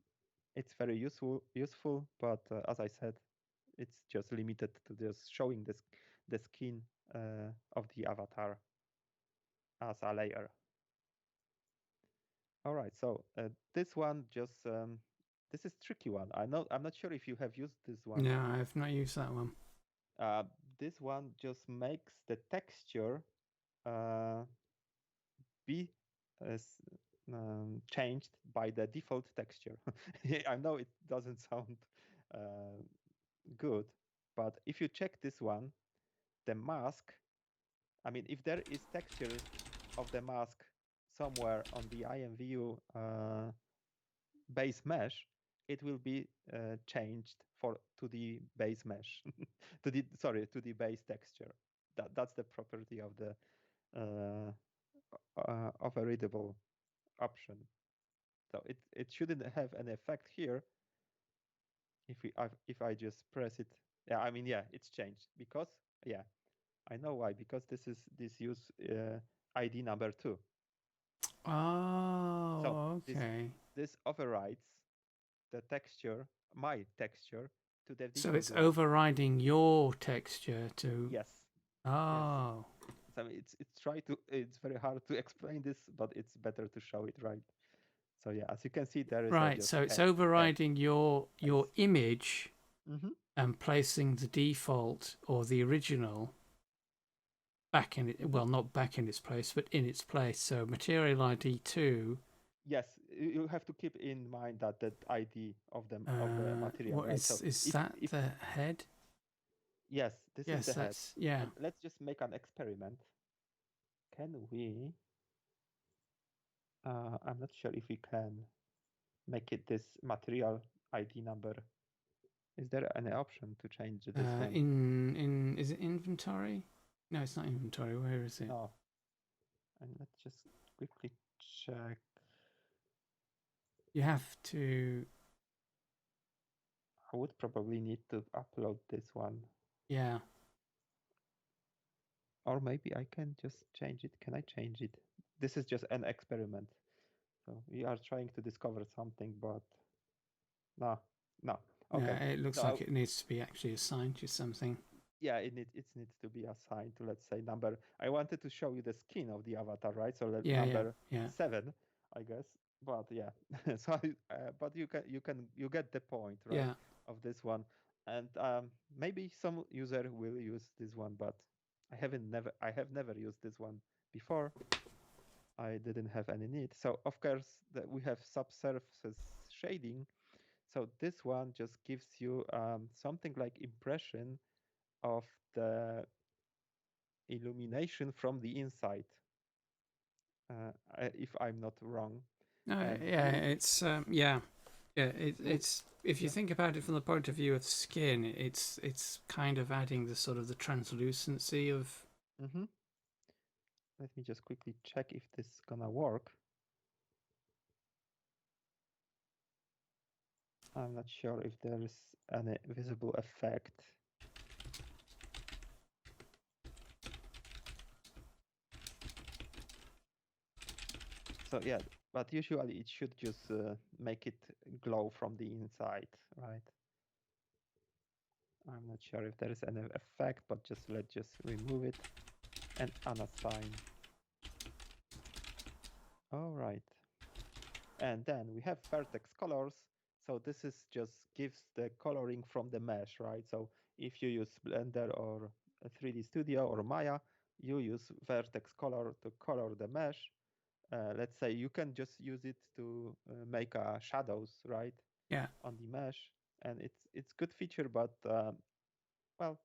Speaker 2: it's very useful, but as I said, it's just limited to just showing the skin of the avatar. as a layer. All right, so this one just this is tricky one. I know I'm not sure if you have used this one.
Speaker 1: No, I've not used that one.
Speaker 2: Uh, this one just makes the texture uh, be changed by the default texture. I know it doesn't sound uh, good, but if you check this one, the mask, I mean, if there is texture of the mask somewhere on the IMVU base mesh, it will be changed for to the base mesh, to the base texture. That's the property of the of a readable option. So it shouldn't have an effect here if I just press it. Yeah, I mean, yeah, it's changed because, yeah, I know why, because this use ID number 2. So
Speaker 1: Oh,
Speaker 2: this
Speaker 1: okay.
Speaker 2: this overrides the texture, my texture, to the
Speaker 1: So
Speaker 2: default
Speaker 1: it's
Speaker 2: one.
Speaker 1: overriding your texture to.
Speaker 2: Yes, yes.
Speaker 1: Oh,
Speaker 2: So it's very hard to explain this, but it's better to show it, right? So yeah, as you can see, there is a
Speaker 1: right.
Speaker 2: just
Speaker 1: So it's
Speaker 2: head
Speaker 1: overriding your
Speaker 2: face.
Speaker 1: image
Speaker 2: Hmm.
Speaker 1: and placing the default or the original back in it.
Speaker 2: Hmm.
Speaker 1: Well, not back in its place, but in its place. So material ID 2.
Speaker 2: Yes, you have to keep in mind that the ID of the material,
Speaker 1: What
Speaker 2: right? So
Speaker 1: is that?
Speaker 2: if
Speaker 1: The head?
Speaker 2: yes, this is
Speaker 1: Yes,
Speaker 2: the head,
Speaker 1: that's yeah.
Speaker 2: and let's just make an experiment. Can we? I'm not sure if we can make it this material ID number. Is there any option to change this one?
Speaker 1: In is it inventory? No, it's not inventory. Where is it?
Speaker 2: No. And let's just quickly check.
Speaker 1: You have to.
Speaker 2: I would probably need to upload this one.
Speaker 1: Yeah.
Speaker 2: Or maybe I can just change it. Can I change it? This is just an experiment. So we are trying to discover something, but no, no.
Speaker 1: Yeah,
Speaker 2: Okay.
Speaker 1: it looks
Speaker 2: So
Speaker 1: like it needs to be actually assigned to something.
Speaker 2: yeah, it needs to be assigned to, let's say, number. I wanted to show you the skin of the avatar, right? So
Speaker 1: Yeah, yeah,
Speaker 2: number
Speaker 1: yeah,
Speaker 2: 7, I guess. But yeah, so but you get the point, right?
Speaker 1: yeah.
Speaker 2: Of this one, and maybe some user will use this one, but I have never used this one before. I didn't have any need. So of course that we have subsurface shading. So this one just gives you something like impression of the illumination from the inside, if I'm not wrong.
Speaker 1: No,
Speaker 2: And
Speaker 1: yeah, it's yeah, yeah.
Speaker 2: you,
Speaker 1: It's if you
Speaker 2: yeah.
Speaker 1: think about it from the point of view of skin, it's kind of adding the sort of the translucency of.
Speaker 2: Hmm. Let me just quickly check if this is gonna work. I'm not sure if there is any visible effect. So yeah, but usually it should just make it glow from the inside, right? I'm not sure if there is any effect, but let's just remove it and unassign. All right. And then we have vertex colors. So this is just gives the coloring from the mesh, right? So if you use Blender or 3D Studio or Maya, you use vertex color to color the mesh. Let's say you can just use it to make shadows, right,
Speaker 1: Yeah,
Speaker 2: on the mesh, and it's good feature, but well,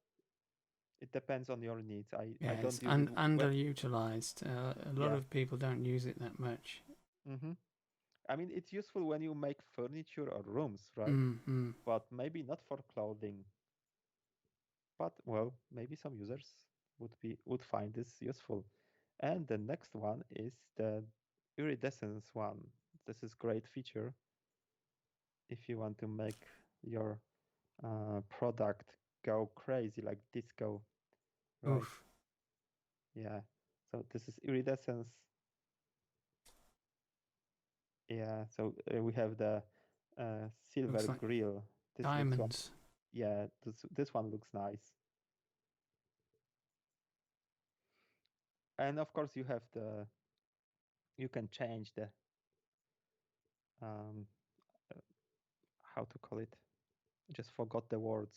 Speaker 2: it depends on your needs. I
Speaker 1: yeah. It's
Speaker 2: don't use it.
Speaker 1: underutilized. A lot
Speaker 2: Yeah.
Speaker 1: of people don't use it that much.
Speaker 2: Hmm. I mean, it's useful when you make furniture or rooms, right?
Speaker 1: Mm-hmm.
Speaker 2: But maybe not for clothing. But well, maybe some users would find this useful. And the next one is the iridescence one. This is great feature if you want to make your product go crazy like disco, right?
Speaker 1: Oof.
Speaker 2: Yeah. So this is iridescence. Yeah. So we have the silver
Speaker 1: Looks like
Speaker 2: grill. This one,
Speaker 1: diamonds.
Speaker 2: yeah. This one looks nice. And of course, you can change the um, uh, how to call it. I just forgot the words.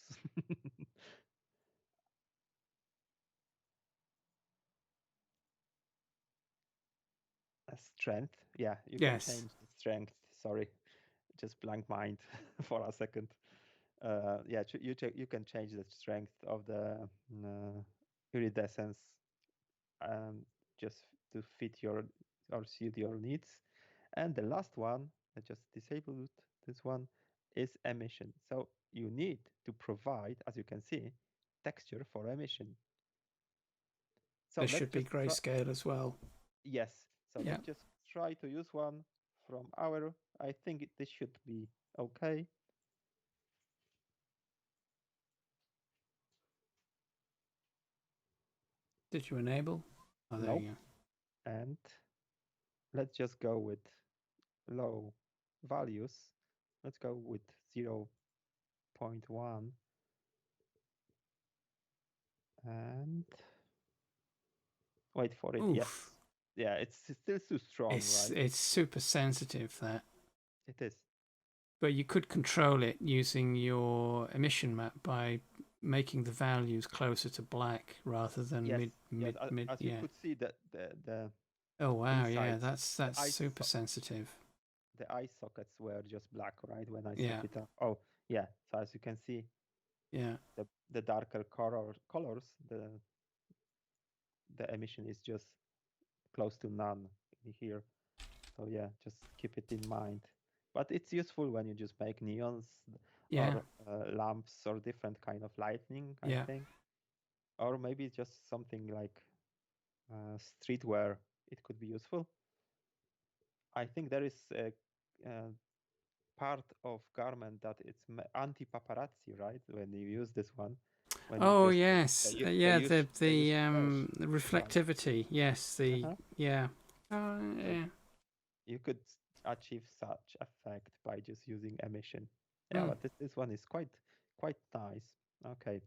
Speaker 2: Strength. Yeah, you can
Speaker 1: Yes,
Speaker 2: change the strength. Sorry, just blank mind for a second. Yeah, you can change the strength of the iridescence um, just to fit your or suit your needs. And the last one, I just disabled this one, is emission. So you need to provide, as you can see, texture for emission. So
Speaker 1: there
Speaker 2: let's
Speaker 1: should be
Speaker 2: just try.
Speaker 1: grayscale as well.
Speaker 2: Yes. So
Speaker 1: Yeah.
Speaker 2: let's just try to use one from our. I think this should be okay.
Speaker 1: Did you enable? Oh, there you
Speaker 2: Nope.
Speaker 1: go.
Speaker 2: And let's just go with low values. Let's go with 0.1 and wait for it. Yes.
Speaker 1: Oof.
Speaker 2: Yeah, it's still too strong, right?
Speaker 1: It's super sensitive, that.
Speaker 2: It is.
Speaker 1: But you could control it using your emission map by making the values closer to black rather than
Speaker 2: Yes, yes.
Speaker 1: mid.
Speaker 2: As you
Speaker 1: Yeah.
Speaker 2: could see, the
Speaker 1: Oh wow. Yeah.
Speaker 2: insides, the
Speaker 1: That's super sensitive.
Speaker 2: the eye sockets were just black, right? When I set
Speaker 1: Yeah.
Speaker 2: it up. Oh, yeah. So as you can see,
Speaker 1: Yeah.
Speaker 2: the darker colors, the emission is just close to none here. So yeah, just keep it in mind. But it's useful when you just make neons
Speaker 1: Yeah.
Speaker 2: or lamps or different kind of lighting, I
Speaker 1: Yeah.
Speaker 2: think. Or maybe just something like streetwear. It could be useful. I think there is a part of garment that it's anti-paparazzi, right? When you use this one, when you
Speaker 1: Oh
Speaker 2: just
Speaker 1: yes.
Speaker 2: they
Speaker 1: Yeah.
Speaker 2: use they use flash, right?
Speaker 1: Reflectivity. Yes. The
Speaker 2: Uh-huh.
Speaker 1: yeah. Oh
Speaker 2: So
Speaker 1: yeah.
Speaker 2: you could achieve such effect by just using emission. Yeah,
Speaker 1: Hmm.
Speaker 2: but this one is quite nice. Okay,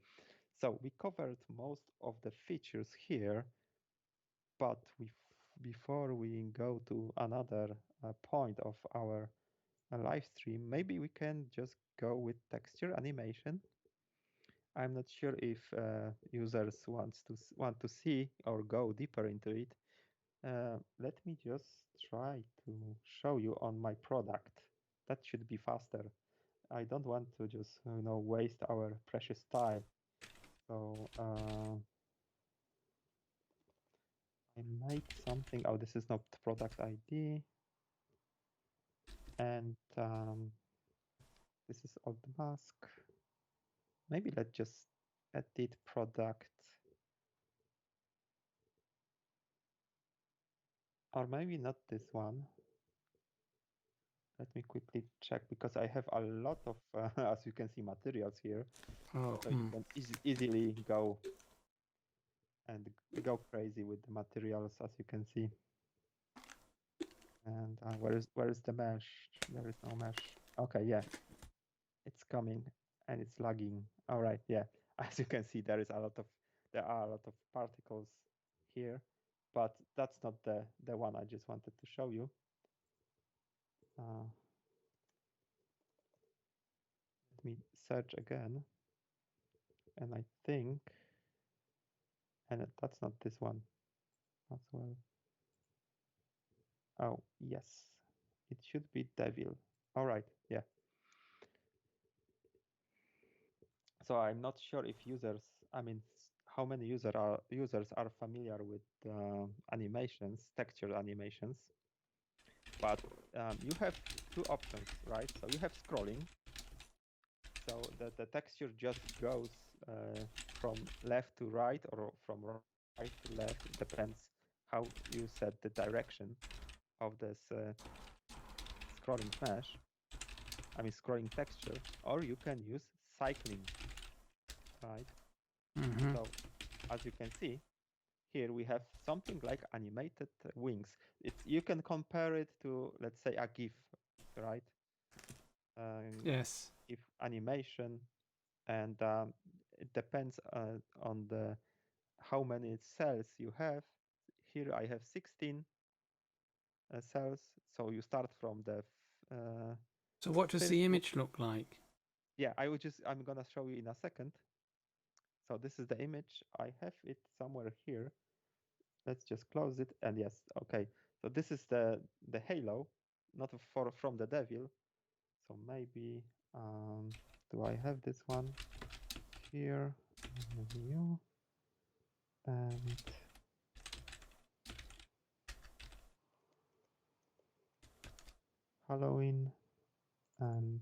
Speaker 2: so we covered most of the features here, but before we go to another point of our live stream, maybe we can just go with texture animation. I'm not sure if users want to see or go deeper into it. Let me just try to show you on my product. That should be faster. I don't want to just waste our precious time. So I make something. Oh, this is not product ID, and this is alt mask. Maybe let's just edit product, or maybe not this one. Let me quickly check because I have a lot of, as you can see, materials here.
Speaker 1: Oh.
Speaker 2: So you can easily go and go crazy with the materials, as you can see. And where is the mesh? There is no mesh. Okay, yeah, it's coming and it's lagging. All right, yeah. As you can see, there are a lot of particles here, but that's not the one I just wanted to show you. Uh, Let me search again, and I think, and that's not this one as well. Oh, yes, it should be devil. All right, yeah. So I'm not sure if users, I mean, how many users are familiar with animations, texture animations, but you have two options, right? So you have scrolling. So the texture just goes from left to right or from right to left. It depends how you set the direction of this scrolling mesh. I mean, scrolling texture, or you can use cycling, right?
Speaker 1: Mm-hmm.
Speaker 2: So as you can see, here we have something like animated wings. You can compare it to, let's say, a GIF, right?
Speaker 1: Yes.
Speaker 2: GIF animation, and it depends on the how many cells you have. here I have 16 cells. So you start from the
Speaker 1: So what does the
Speaker 2: first.
Speaker 1: image look like?
Speaker 2: Yeah, I'm gonna show you in a second. So this is the image. I have it somewhere here. Let's just close it. And yes, okay. So this is the halo, not from the devil. So maybe do I have this one here? IMVU and Halloween and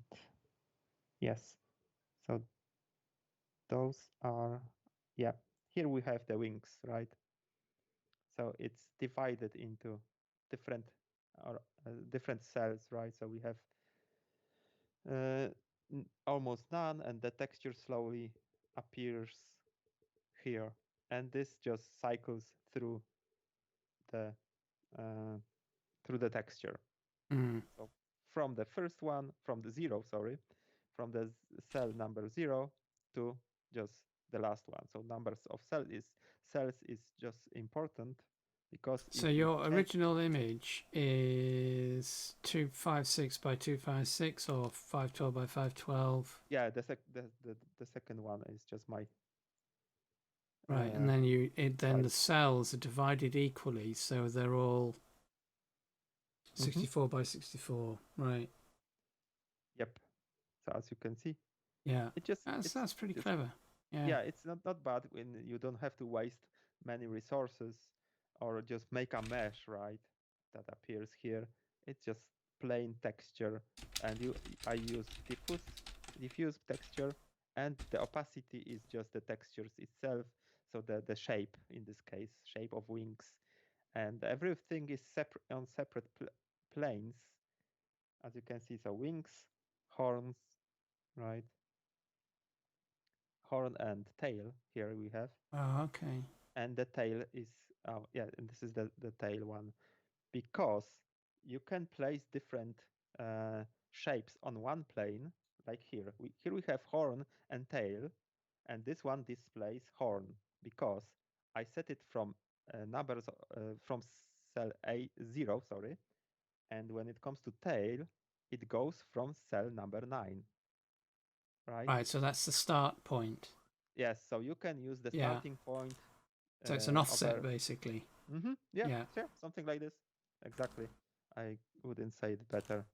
Speaker 2: yes. So those are, yeah. Here we have the wings, right? So it's divided into different or different cells, right? So we have uh, almost none, and the texture slowly appears here, and this just cycles the uh, through the texture.
Speaker 1: Mm.
Speaker 2: So from the first one, from the zero, sorry, from the cell number 0 to just the last one. So numbers of cells is just important because
Speaker 1: So
Speaker 2: if you
Speaker 1: your
Speaker 2: change,
Speaker 1: original image is 256 by 256 or 512 by 512.
Speaker 2: yeah, the second one is just my
Speaker 1: Right, and
Speaker 2: uh,
Speaker 1: then then
Speaker 2: side.
Speaker 1: the cells are divided equally, so they're all
Speaker 2: Hmm.
Speaker 1: 64 by 64. Right.
Speaker 2: Yep. So as you can see,
Speaker 1: Yeah.
Speaker 2: it just
Speaker 1: That's pretty
Speaker 2: just
Speaker 1: clever. Yeah.
Speaker 2: yeah, it's not bad when you don't have to waste many resources or just make a mesh, right? That appears here. It's just plain texture, and I use diffuse texture, and the opacity is just the textures itself. So the shape, in this case, shape of wings, and everything is separate on separate planes, as you can see. So wings, horns, right? Horn and tail. Here we have.
Speaker 1: Oh, okay.
Speaker 2: And the tail is yeah, and this is the tail one, because you can place different shapes on one plane. Like here we have horn and tail, and this one displays horn because I set it from numbers from cell A0, sorry, and when it comes to tail, it goes from cell number 9, right?
Speaker 1: Right, so that's the start point.
Speaker 2: Yes, so you can use the
Speaker 1: Yeah.
Speaker 2: starting point
Speaker 1: So it's an offset,
Speaker 2: over.
Speaker 1: basically.
Speaker 2: Yeah,
Speaker 1: Yeah.
Speaker 2: sure, something like this. Exactly. I wouldn't say it better.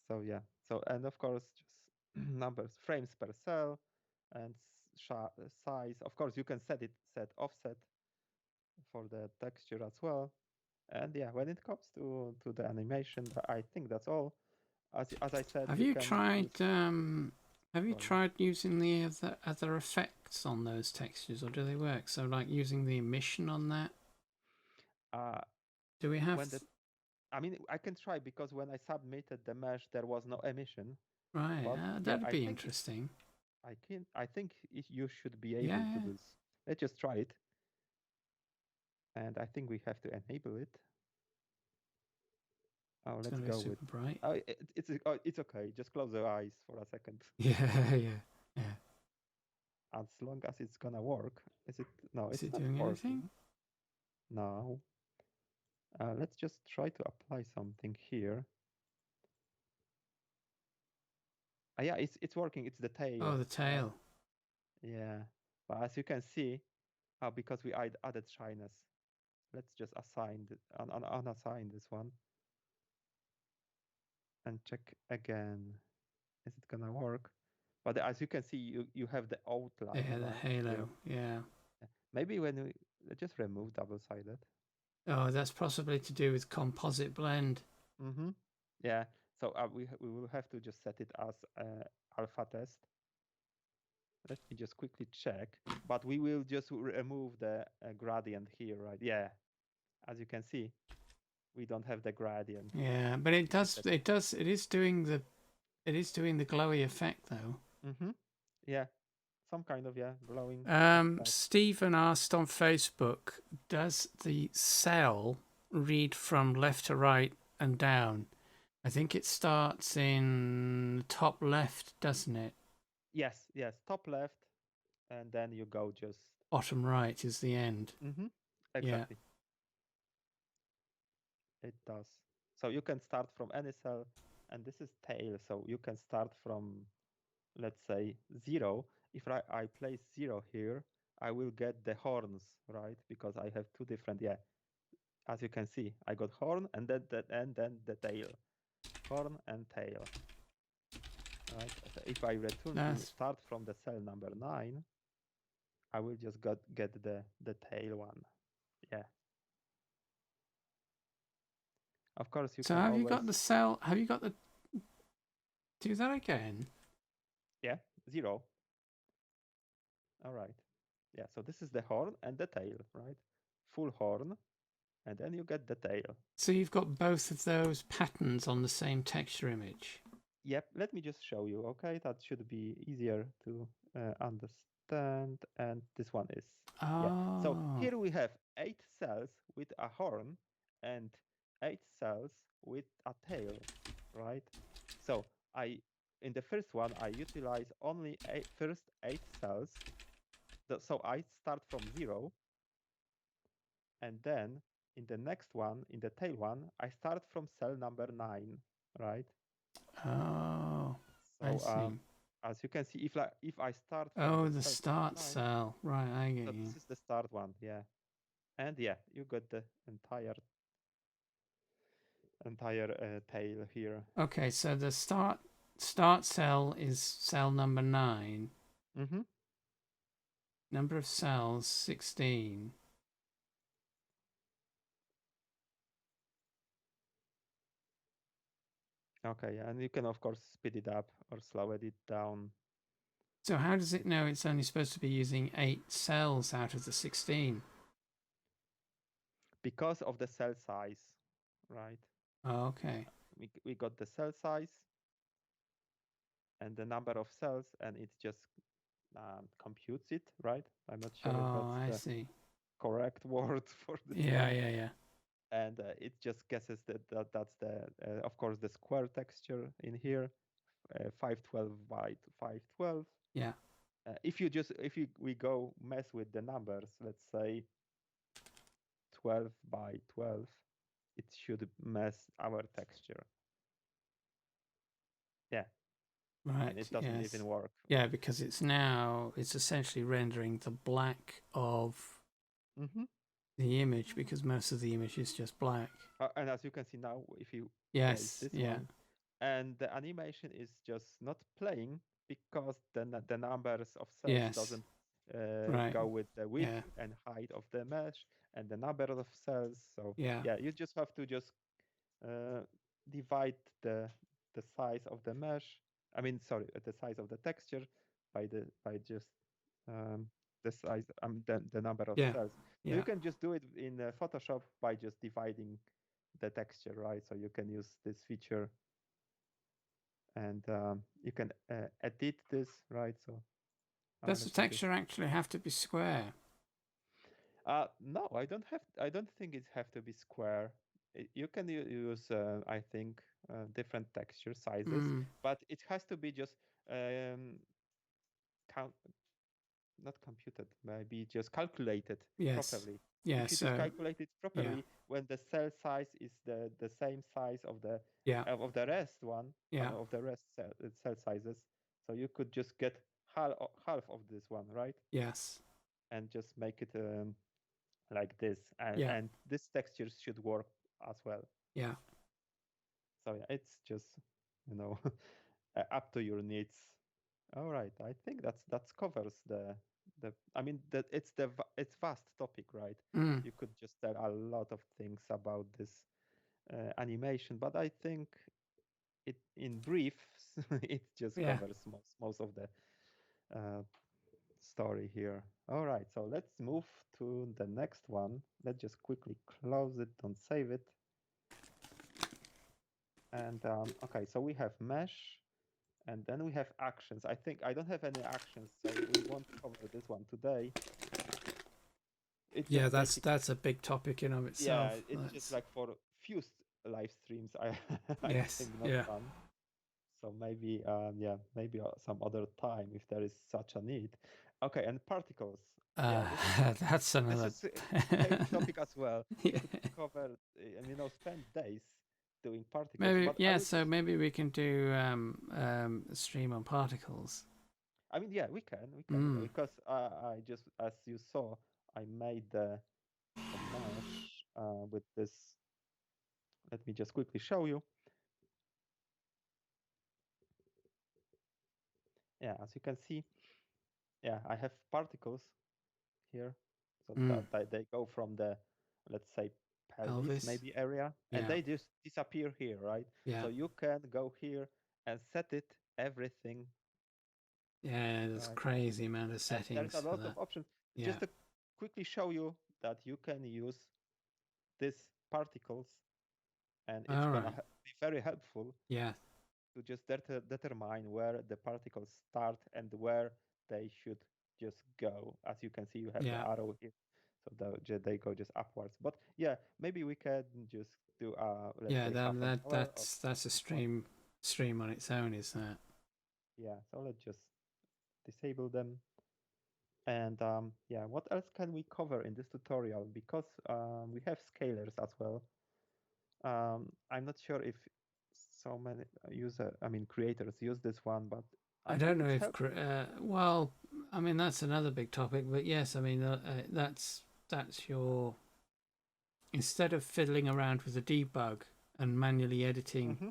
Speaker 2: So yeah. So and of course just numbers, frames per cell, and size. Of course, you can set offset for the texture as well. And yeah, when it comes to the animation, I think that's all. As I said,
Speaker 1: Have
Speaker 2: you
Speaker 1: you
Speaker 2: can use.
Speaker 1: tried have you
Speaker 2: Sorry.
Speaker 1: tried using the other effects on those textures, or do they work? So like using the emission on that?
Speaker 2: Uh,
Speaker 1: Do we have
Speaker 2: when the I mean, I can try because when I submitted the mesh, there was no emission.
Speaker 1: right,
Speaker 2: But yeah,
Speaker 1: that'd
Speaker 2: I
Speaker 1: be
Speaker 2: think it
Speaker 1: interesting.
Speaker 2: I think you should be able to
Speaker 1: Yeah,
Speaker 2: do this. Let's just try it. And I think we have to enable it. Oh,
Speaker 1: it's
Speaker 2: let's
Speaker 1: gonna be
Speaker 2: go with.
Speaker 1: super bright.
Speaker 2: Oh, it's okay. Just close your eyes for a second.
Speaker 1: Yeah, yeah, yeah.
Speaker 2: As long as it's gonna work. Is it? No,
Speaker 1: Is
Speaker 2: it's
Speaker 1: it
Speaker 2: not
Speaker 1: doing anything?
Speaker 2: working. No. Let's just try to apply something here. Yeah, it's working. It's the
Speaker 1: Oh,
Speaker 2: tail,
Speaker 1: the
Speaker 2: right?
Speaker 1: tail.
Speaker 2: Yeah. But as you can see, because we added shyness, let's just unassign this one and check again. Is it gonna work? But as you can see, you have the outline,
Speaker 1: Yeah, the
Speaker 2: right? Here.
Speaker 1: halo. Yeah.
Speaker 2: Maybe when we let's just remove double-sided.
Speaker 1: Oh, that's possibly to do with composite blend.
Speaker 2: Mm-hmm. Yeah. So we will have to just set it as alpha test. Let me just quickly check. But we will just remove the gradient here, right? Yeah. As you can see, we don't have the gradient.
Speaker 1: Yeah, but it is doing the glowy effect though.
Speaker 2: Mm-hmm. Yeah. Some kind of, yeah, glowing effect.
Speaker 1: Stephen asked on Facebook, does the cell read from left to right and down? I think it starts in the top left, doesn't it?
Speaker 2: Yes, yes. Top left, and then you go just.
Speaker 1: Bottom right is the end.
Speaker 2: Mm-hmm.
Speaker 1: Yeah.
Speaker 2: Exactly. it does. So you can start from any cell, and this is tail. So you can start from, let's say, 0. If I place 0 here, I will get the horns, right? Because I have two different, yeah. As you can see, I got horn and then the tail, horn and tail, right? So if I return to start from the cell number 9, I will just get the tail one, yeah. Of course, you
Speaker 1: So
Speaker 2: can
Speaker 1: have you
Speaker 2: always,
Speaker 1: got the cell? Have you got the? Do that again.
Speaker 2: yeah, 0. All right, yeah. So this is the horn and the tail, right? Full horn, and then you get the tail.
Speaker 1: So you've got both of those patterns on the same texture image.
Speaker 2: Yep, let me just show you, okay? That should be easier to understand. And this one is, yeah. So
Speaker 1: Oh.
Speaker 2: here we have 8 cells with a horn and 8 cells with a tail, right? So in the first one, I utilize only first 8 cells. So I start from 0. And then in the next one, in the tail one, I start from cell number 9, right?
Speaker 1: Oh. I
Speaker 2: So
Speaker 1: see.
Speaker 2: as you can see, if I start from
Speaker 1: Oh,
Speaker 2: the
Speaker 1: the
Speaker 2: cell
Speaker 1: start
Speaker 2: 9,
Speaker 1: cell. Right, I get
Speaker 2: so
Speaker 1: you.
Speaker 2: this is the start one, yeah. And yeah, you got the entire tail here.
Speaker 1: Okay, so the start cell is cell number 9.
Speaker 2: Mm-hmm.
Speaker 1: Number of cells 16.
Speaker 2: Okay, and you can of course speed it up or slow it down.
Speaker 1: So how does it know it's only supposed to be using 8 cells out of the 16?
Speaker 2: Because of the cell size, right?
Speaker 1: Oh, okay.
Speaker 2: We got the cell size and the number of cells, and it just computes it, right? I'm not sure if
Speaker 1: Oh,
Speaker 2: that's
Speaker 1: I
Speaker 2: the
Speaker 1: see.
Speaker 2: correct word for this
Speaker 1: Yeah,
Speaker 2: one.
Speaker 1: yeah.
Speaker 2: And it just guesses that's the of course the square texture in here, 512 by 512.
Speaker 1: Yeah.
Speaker 2: If we go mess with the numbers, let's say 12 by 12, it should mess our texture, yeah.
Speaker 1: Right.
Speaker 2: And it doesn't
Speaker 1: Yes.
Speaker 2: even work.
Speaker 1: Yeah, because it's essentially rendering the black of
Speaker 2: Mm-hmm.
Speaker 1: the image because most of the image is just black.
Speaker 2: And as you can see now, if you place
Speaker 1: Yes.
Speaker 2: this
Speaker 1: Yeah.
Speaker 2: one, and the animation is just not playing because the numbers of cells
Speaker 1: Yes.
Speaker 2: doesn't
Speaker 1: Right.
Speaker 2: go with the width
Speaker 1: Yeah.
Speaker 2: and height of the mesh and the number of cells. So
Speaker 1: Yeah.
Speaker 2: yeah, you just have to just uh, divide the size of the mesh. I mean, sorry, the size of the texture by just um, the size, the number of
Speaker 1: Yeah.
Speaker 2: cells. So you
Speaker 1: Yeah.
Speaker 2: can just do it in Photoshop by just dividing the texture, right? So you can use this feature, and you can edit this, right? So
Speaker 1: Does the
Speaker 2: let me just.
Speaker 1: texture actually have to be square?
Speaker 2: No, I don't have. I don't think it have to be square. You can use, I think, different texture sizes,
Speaker 1: Mm.
Speaker 2: but it has to be just um, count, not computed, maybe just calculated
Speaker 1: Yes.
Speaker 2: properly.
Speaker 1: Yeah.
Speaker 2: If you just
Speaker 1: So.
Speaker 2: calculate it
Speaker 1: Yeah.
Speaker 2: properly, when the cell size is the same size
Speaker 1: Yeah.
Speaker 2: of the rest one,
Speaker 1: Yeah.
Speaker 2: of the rest cell sizes, so you could just get half of this one, right?
Speaker 1: Yes.
Speaker 2: And just make it like this,
Speaker 1: Yeah.
Speaker 2: and this texture should work as well.
Speaker 1: Yeah.
Speaker 2: So yeah, it's just, you know, up to your needs. All right, I think that covers the. I mean that it's vast topic, right?
Speaker 1: Mm.
Speaker 2: You could just tell a lot of things about this animation, but I think it in brief it just
Speaker 1: Yeah.
Speaker 2: covers most of the uh, story here. All right, so let's move to the next one. Let's just quickly close it, don't save it. And okay, so we have mesh, and then we have actions. I think I don't have any actions, so we won't cover this one today. It's
Speaker 1: Yeah.
Speaker 2: just basic.
Speaker 1: That's a big topic in of
Speaker 2: Yeah,
Speaker 1: itself.
Speaker 2: it's just
Speaker 1: That's.
Speaker 2: like for few live streams. I
Speaker 1: Yes.
Speaker 2: think not
Speaker 1: Yeah.
Speaker 2: fun. So maybe, yeah, maybe some other time if there is such a need. Okay, and particles. Yeah,
Speaker 1: That's
Speaker 2: this
Speaker 1: another.
Speaker 2: is a heavy topic as well. We
Speaker 1: Yeah.
Speaker 2: could cover and spend days doing particles,
Speaker 1: Maybe
Speaker 2: but I
Speaker 1: yeah.
Speaker 2: will
Speaker 1: So
Speaker 2: just.
Speaker 1: maybe we can do a stream on particles.
Speaker 2: I mean, yeah, we can,
Speaker 1: Mm.
Speaker 2: because I just, as you saw, I made the mesh with this. Let me just quickly show you. Yeah, as you can see, yeah, I have particles here, so
Speaker 1: Mm.
Speaker 2: that they go from the, let's say, pelvis
Speaker 1: Pelvis.
Speaker 2: maybe area, and
Speaker 1: Yeah.
Speaker 2: they just disappear here, right?
Speaker 1: Yeah.
Speaker 2: So you can go here and set it everything,
Speaker 1: Yeah. There's
Speaker 2: right?
Speaker 1: crazy amount of
Speaker 2: And there's a
Speaker 1: settings for
Speaker 2: lot of
Speaker 1: that.
Speaker 2: options.
Speaker 1: Yeah.
Speaker 2: Just to quickly show you that you can use these particles, and it's
Speaker 1: All
Speaker 2: gonna
Speaker 1: right.
Speaker 2: be very helpful
Speaker 1: Yeah.
Speaker 2: to just determine where the particles start and where they should just go. As you can see, you have the
Speaker 1: Yeah.
Speaker 2: arrow here, so they go just upwards. But yeah, maybe we can just do let's
Speaker 1: Yeah.
Speaker 2: say half an hour of
Speaker 1: That's a
Speaker 2: this one.
Speaker 1: stream on its own, is that?
Speaker 2: Yeah, so let's just disable them. And yeah, what else can we cover in this tutorial? Because we have scalars as well. I'm not sure if so many creators use this one, but I
Speaker 1: I
Speaker 2: think
Speaker 1: don't know
Speaker 2: it's
Speaker 1: if,
Speaker 2: helpful.
Speaker 1: well, I mean, that's another big topic, but yes, I mean, that's your, instead of fiddling around with the debug and manually editing
Speaker 2: Hmm.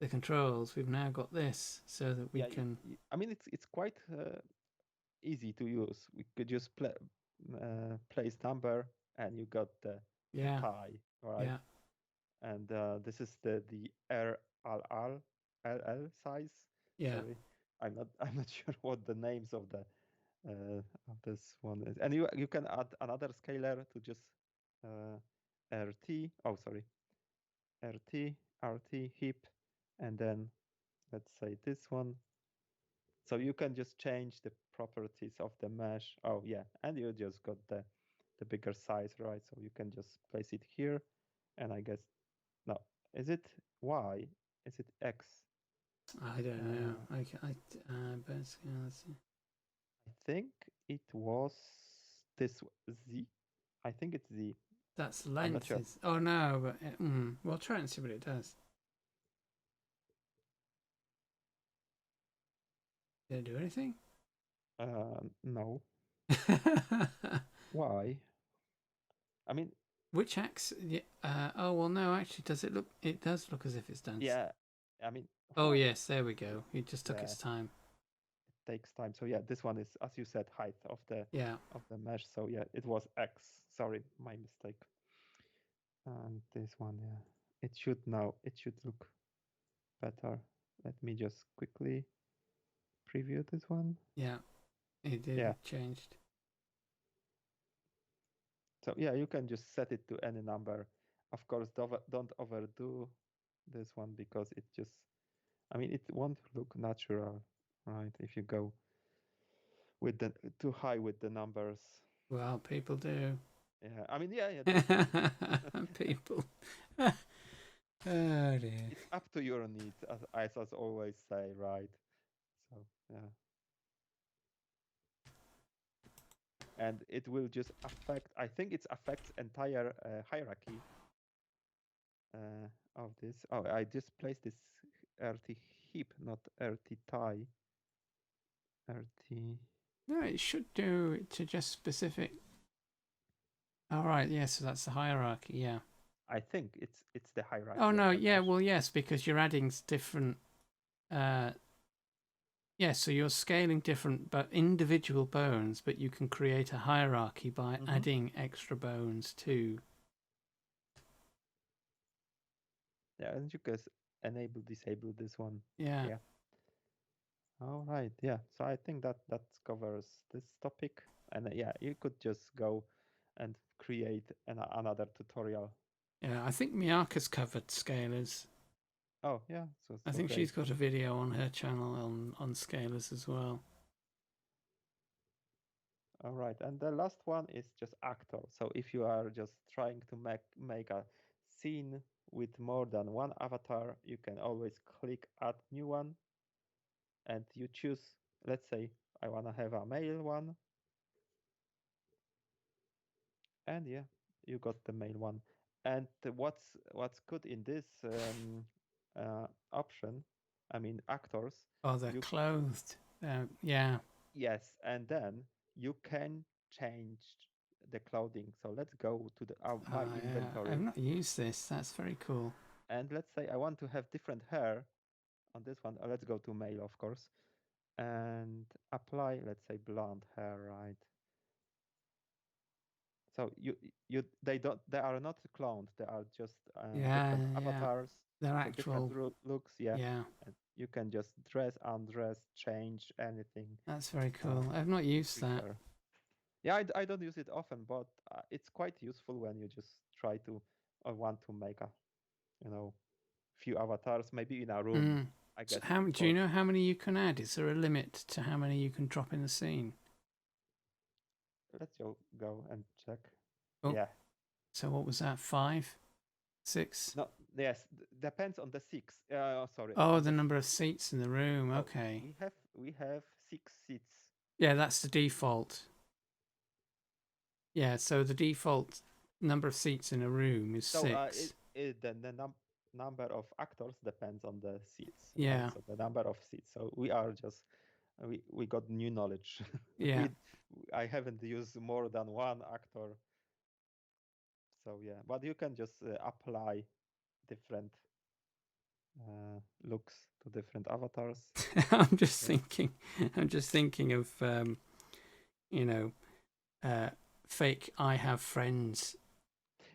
Speaker 1: the controls, we've now got this so that we
Speaker 2: Yeah,
Speaker 1: can,
Speaker 2: I mean it's quite easy to use. We could just place number, and you got the
Speaker 1: yeah,
Speaker 2: tie, right?
Speaker 1: yeah,
Speaker 2: And this is the RLL size.
Speaker 1: yeah.
Speaker 2: Sorry, I'm not sure what the names of this one is. And you can add another scalar to just uh, RT. Oh, sorry, RT hip, and then let's say this one. So you can just change the properties of the mesh. Oh yeah, and you just got the bigger size, right? So you can just place it here, and I guess no, is it Y? Is it X?
Speaker 1: I don't know.
Speaker 2: Uh,
Speaker 1: But yeah, let's see.
Speaker 2: I think it was this Z. I think it's Z.
Speaker 1: That's
Speaker 2: I'm not
Speaker 1: length.
Speaker 2: sure.
Speaker 1: Is oh no, but we'll try and see what it does. Did it do anything?
Speaker 2: No. Why? I mean,
Speaker 1: Which axe? Yeah, oh well, no. Actually, does it look? It does look as if it's done.
Speaker 2: yeah. I mean,
Speaker 1: Oh yes, there we go. It just took
Speaker 2: yeah,
Speaker 1: its time.
Speaker 2: it takes time. So yeah, this one is, as you said, height
Speaker 1: Yeah,
Speaker 2: of the mesh. So yeah, it was X. Sorry, my mistake. And this one, yeah, it should look better. Let me just quickly preview this one.
Speaker 1: yeah. It did.
Speaker 2: Yeah.
Speaker 1: It changed.
Speaker 2: So yeah, you can just set it to any number. Of course, don't overdo this one, because it just, I mean, it won't look natural, right? If you go with the too high with the numbers.
Speaker 1: Well, people do.
Speaker 2: Yeah, I mean, yeah, definitely.
Speaker 1: People. Oh dear.
Speaker 2: It's up to your needs, as always say, right? So yeah, and it will just affect. I think it affects entire hierarchy of this. Oh, I just placed this RT hip, not RT tie. RT.
Speaker 1: No, it should do it to just specific. All right. Yeah. So that's the hierarchy. Yeah.
Speaker 2: I think it's the
Speaker 1: Oh
Speaker 2: hierarchy of
Speaker 1: no.
Speaker 2: the
Speaker 1: Yeah.
Speaker 2: mesh.
Speaker 1: Well, yes, because you're adding different. Uh, yeah. So you're scaling different, but individual bones, but you can create a hierarchy by
Speaker 2: Hmm.
Speaker 1: adding extra bones to.
Speaker 2: Yeah, and you can enable, disable this one.
Speaker 1: Yeah.
Speaker 2: Yeah. All right. Yeah. So I think that covers this topic, and yeah, you could just go and create another tutorial.
Speaker 1: Yeah. I think Miyaka's covered scalars.
Speaker 2: Oh yeah,
Speaker 1: I
Speaker 2: so
Speaker 1: think
Speaker 2: great.
Speaker 1: she's got a video on her channel on scalars as well.
Speaker 2: All right, and the last one is just actor. So if you are just trying to make a scene with more than one avatar, you can always click add new one and you choose, let's say I want to have a male one, and yeah, you got the male one. And what's good in this option, I mean actors,
Speaker 1: Oh, they're
Speaker 2: you
Speaker 1: clothed. Yeah.
Speaker 2: yes, and then you can change the clothing. So let's go to the my
Speaker 1: Yeah. I've
Speaker 2: inventory,
Speaker 1: not used this. That's very cool.
Speaker 2: and let's say I want to have different hair on this one. Let's go to male, of course, and apply, let's say blonde hair, right? So they are not cloned. They are just
Speaker 1: Yeah,
Speaker 2: different
Speaker 1: yeah.
Speaker 2: avatars.
Speaker 1: They're
Speaker 2: So different
Speaker 1: actual.
Speaker 2: looks, yeah.
Speaker 1: Yeah.
Speaker 2: And you can just dress, undress, change anything
Speaker 1: That's very
Speaker 2: uh,
Speaker 1: cool. I've not
Speaker 2: you
Speaker 1: used that.
Speaker 2: prefer. Yeah, I don't use it often, but it's quite useful when you just try to or want to make a, you know, few avatars, maybe in a room.
Speaker 1: Mm.
Speaker 2: I
Speaker 1: So
Speaker 2: guess
Speaker 1: do you
Speaker 2: for
Speaker 1: know how many you can add? Is there a limit to how many you can drop in the scene?
Speaker 2: let's go and check.
Speaker 1: Oh,
Speaker 2: Yeah,
Speaker 1: so what was that? 5, 6?
Speaker 2: no, yes, depends on the six. Sorry,
Speaker 1: Oh,
Speaker 2: on
Speaker 1: the
Speaker 2: the
Speaker 1: number of seats in the room.
Speaker 2: so
Speaker 1: Okay.
Speaker 2: we have 6 seats.
Speaker 1: Yeah, that's the default. Yeah, so the default number of seats in a room is
Speaker 2: So
Speaker 1: 6.
Speaker 2: the number of actors depends on the seats, right?
Speaker 1: Yeah,
Speaker 2: So the number of seats. So we are just we got new knowledge.
Speaker 1: yeah.
Speaker 2: we I haven't used more than one actor. So yeah, but you can just apply different looks to different avatars.
Speaker 1: I'm just
Speaker 2: Yeah.
Speaker 1: thinking. I'm just thinking of you know, uh, fake "I have friends"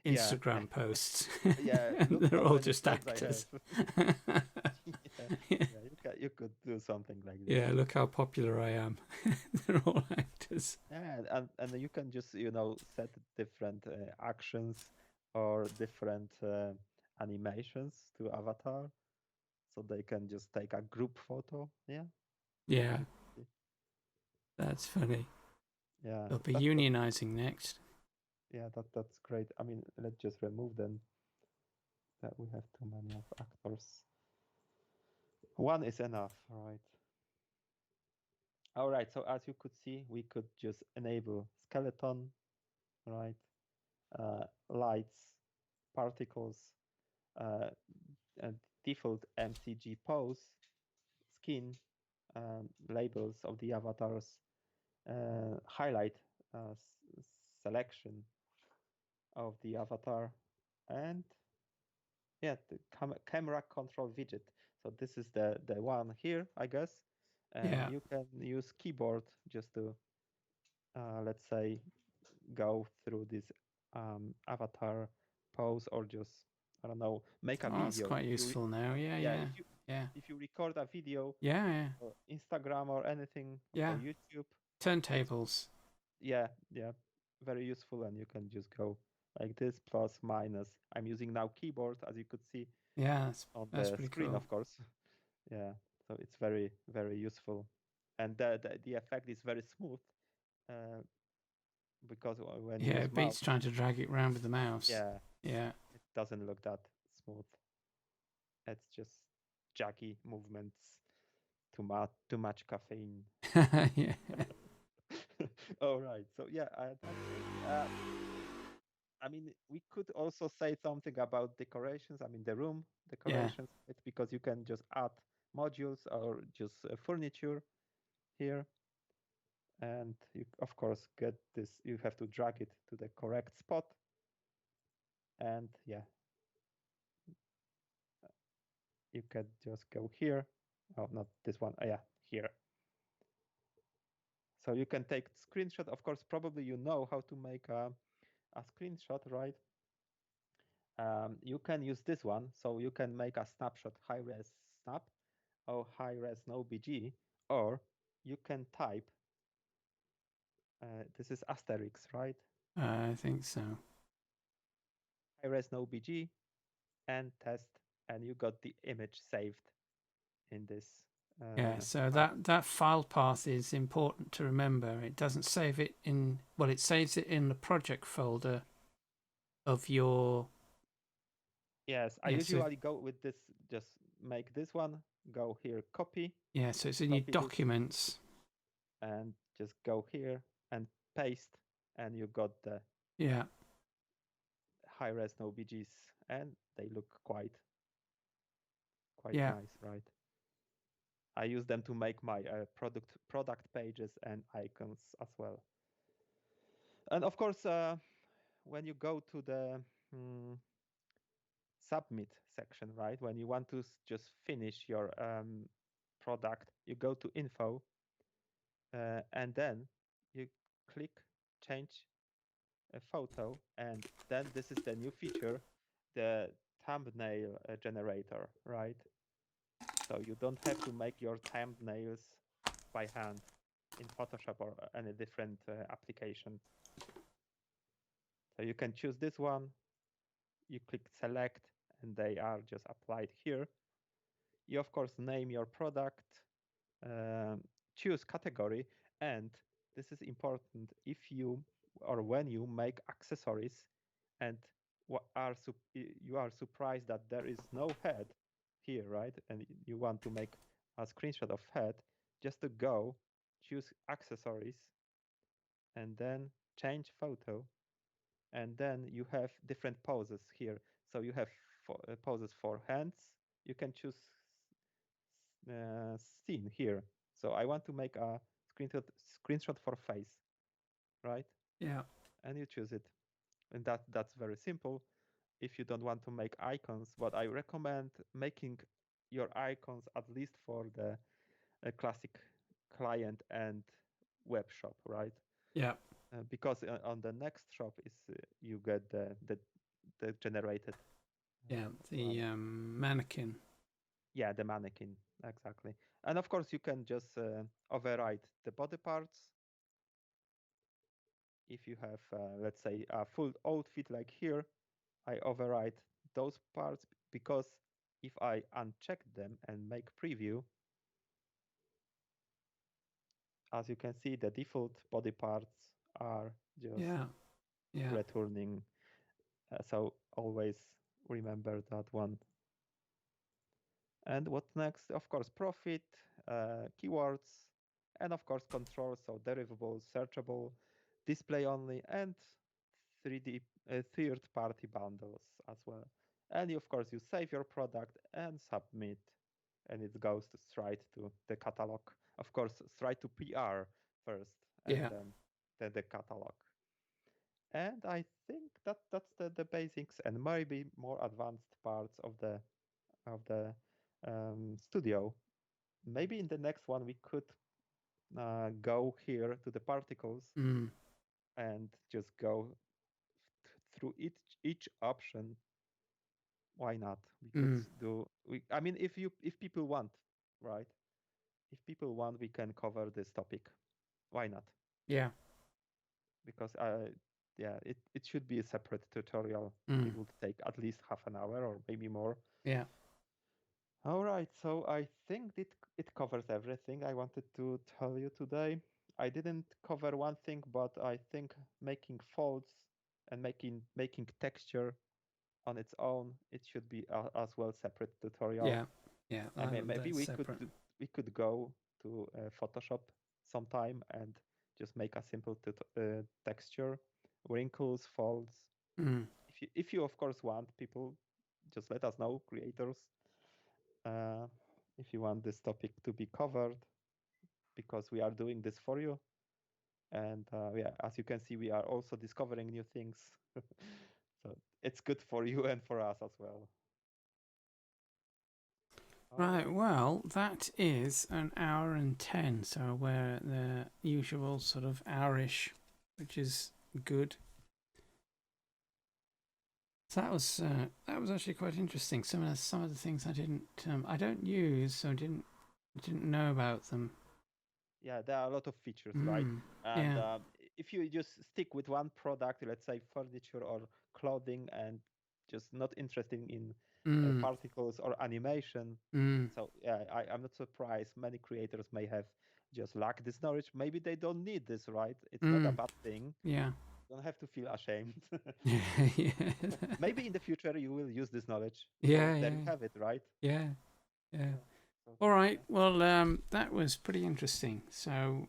Speaker 2: Yeah,
Speaker 1: Instagram posts.
Speaker 2: yeah.
Speaker 1: And
Speaker 2: Look
Speaker 1: they're
Speaker 2: how
Speaker 1: all
Speaker 2: many
Speaker 1: just
Speaker 2: friends I have.
Speaker 1: actors.
Speaker 2: Yeah,
Speaker 1: Yeah.
Speaker 2: yeah. You could do something like this.
Speaker 1: Yeah, look how popular I am. They're all actors.
Speaker 2: Yeah, and you can just set different actions or different animations to avatar, so they can just take a group photo. Yeah, as
Speaker 1: Yeah,
Speaker 2: you can see.
Speaker 1: that's funny.
Speaker 2: Yeah,
Speaker 1: They'll be
Speaker 2: that
Speaker 1: unionizing next.
Speaker 2: yeah that's great. I mean, let's just remove them. That we have too many of actors. One is enough, right? All right. So as you could see, we could just enable skeleton, right? Lights, particles, uh, and default MCG pose, skin, labels of the avatars, highlight selection of the avatar, and yeah, the camera control widget. So this is the one here, I guess, and
Speaker 1: Yeah.
Speaker 2: you can use keyboard just to let's say go through this avatar pose, or just I don't know, make a
Speaker 1: Oh, that's
Speaker 2: video.
Speaker 1: quite useful now. Yeah,
Speaker 2: Yeah,
Speaker 1: yeah, yeah,
Speaker 2: if you record a video
Speaker 1: yeah, yeah,
Speaker 2: for Instagram or anything for
Speaker 1: yeah.
Speaker 2: YouTube, it's
Speaker 1: Turntables.
Speaker 2: yeah, very useful, and you can just go like this, plus minus. I'm using now keyboard, as you could see
Speaker 1: Yeah,
Speaker 2: on
Speaker 1: that's
Speaker 2: the
Speaker 1: pretty
Speaker 2: screen,
Speaker 1: cool.
Speaker 2: of course. Yeah, so it's very useful, and the effect is very smooth uh, because when you
Speaker 1: Yeah,
Speaker 2: use
Speaker 1: it
Speaker 2: mouse,
Speaker 1: beats trying to drag it around with the mouse.
Speaker 2: yeah,
Speaker 1: Yeah.
Speaker 2: it doesn't look that smooth. It's just jaggy movements, too much caffeine.
Speaker 1: Yeah.
Speaker 2: All right. So yeah, that's it. I mean, we could also say something about decorations. I mean, the room
Speaker 1: Yeah.
Speaker 2: decorations. It's because you can just add modules or just furniture here, and you of course get this. You have to drag it to the correct spot, and yeah, you can just go here. Oh, not this one. Yeah, here. So you can take screenshot. Of course, probably you know how to make a screenshot, right? You can use this one. So you can make a snapshot, high res snap, or high res no BG, or you can type, this is asterisk, right?
Speaker 1: I think so.
Speaker 2: High res no BG and test, and you got the image saved in this
Speaker 1: Yeah, so
Speaker 2: file.
Speaker 1: that file path is important to remember. It doesn't save it in, well, it saves it in the project folder of your
Speaker 2: Yes, I
Speaker 1: Yeah, so
Speaker 2: usually go with this, just make this one, go here,
Speaker 1: yeah, so it's in your
Speaker 2: copy this,
Speaker 1: documents.
Speaker 2: and just go here and paste, and you got the
Speaker 1: Yeah,
Speaker 2: high-res OBGs, and they look quite
Speaker 1: yeah,
Speaker 2: nice, right? I use them to make my product pages and icons as well. And of course, when you go to the mm, submit section, right? When you want to just finish your product, you go to info, and then you click change a photo, and then this is the new feature, the thumbnail generator, right? So you don't have to make your thumbnails by hand in Photoshop or any different application. So you can choose this one, you click select, and they are just applied here. You of course name your product, um, choose category, and this is important, if you or when you make accessories and you are surprised that there is no head here, right? And you want to make a screenshot of head, just to go choose accessories and then change photo, and then you have different poses here. So you have poses for hands. You can choose scene here. So I want to make a screenshot for face, right?
Speaker 1: yeah,
Speaker 2: And you choose it, and that's very simple. If you don't want to make icons, but I recommend making your icons at least for the classic client and web shop, right?
Speaker 1: yeah,
Speaker 2: Because on the next shop is you get the generated
Speaker 1: yeah.
Speaker 2: one.
Speaker 1: The mannequin.
Speaker 2: Yeah, the mannequin, exactly. And of course, you can just override the body parts. If you have, let's say, a full outfit like here, I override those parts, because if I uncheck them and make preview, as you can see, the default body parts are just
Speaker 1: Yeah, yeah.
Speaker 2: returning. So always remember that one. And what next? Of course, profit, keywords, and of course, controls, so derivable, searchable, display only, and 3D third-party bundles as well. And of course, you save your product and submit, and it goes straight to the catalog. Of course, straight to PR first, and
Speaker 1: Yeah.
Speaker 2: then the catalog. And I think that's the basics, and maybe more advanced parts of the studio. Maybe in the next one we could go here to the particles
Speaker 1: Mm,
Speaker 2: and just go through each option. Why not? We could
Speaker 1: mm,
Speaker 2: do. I mean, if people want, right? If people want, we can cover this topic. Why not?
Speaker 1: yeah.
Speaker 2: Because yeah, it should be a separate tutorial.
Speaker 1: Mm,
Speaker 2: It would take at least half an hour or maybe more.
Speaker 1: yeah.
Speaker 2: All right, so I think it covers everything I wanted to tell you today. I didn't cover one thing, but I think making folds and making texture on its own, it should be as well separate tutorial.
Speaker 1: Yeah. Yeah.
Speaker 2: I mean, maybe
Speaker 1: That's separate.
Speaker 2: we could go to Photoshop sometime and just make a simple texture, wrinkles, folds.
Speaker 1: Mm,
Speaker 2: If you of course want, people, just let us know, creators, uh, if you want this topic to be covered, because we are doing this for you. And yeah, as you can see, we are also discovering new things. So it's good for you and for us as well. All
Speaker 1: right.
Speaker 2: right.
Speaker 1: Well, that is an hour and 10. So we're at the usual sort of hourish, which is good. So that was actually quite interesting. Some of the things I don't use, so didn't know about them.
Speaker 2: Yeah, there are a lot of features, right?
Speaker 1: Mm,
Speaker 2: And
Speaker 1: yeah.
Speaker 2: if you just stick with one product, let's say furniture or clothing, and just not interested in
Speaker 1: Mm,
Speaker 2: particles or animation,
Speaker 1: mm,
Speaker 2: so yeah, I'm not surprised. Many creators may have just lack this knowledge. Maybe they don't need this, right? It's not a
Speaker 1: mm,
Speaker 2: bad thing.
Speaker 1: yeah.
Speaker 2: don't have to feel ashamed.
Speaker 1: Yeah.
Speaker 2: Maybe in the future you will use this knowledge. So
Speaker 1: Yeah,
Speaker 2: there you
Speaker 1: yeah,
Speaker 2: have it, right?
Speaker 1: yeah, yeah.
Speaker 2: Yeah. So
Speaker 1: All right.
Speaker 2: yeah.
Speaker 1: Well, that was pretty interesting. So,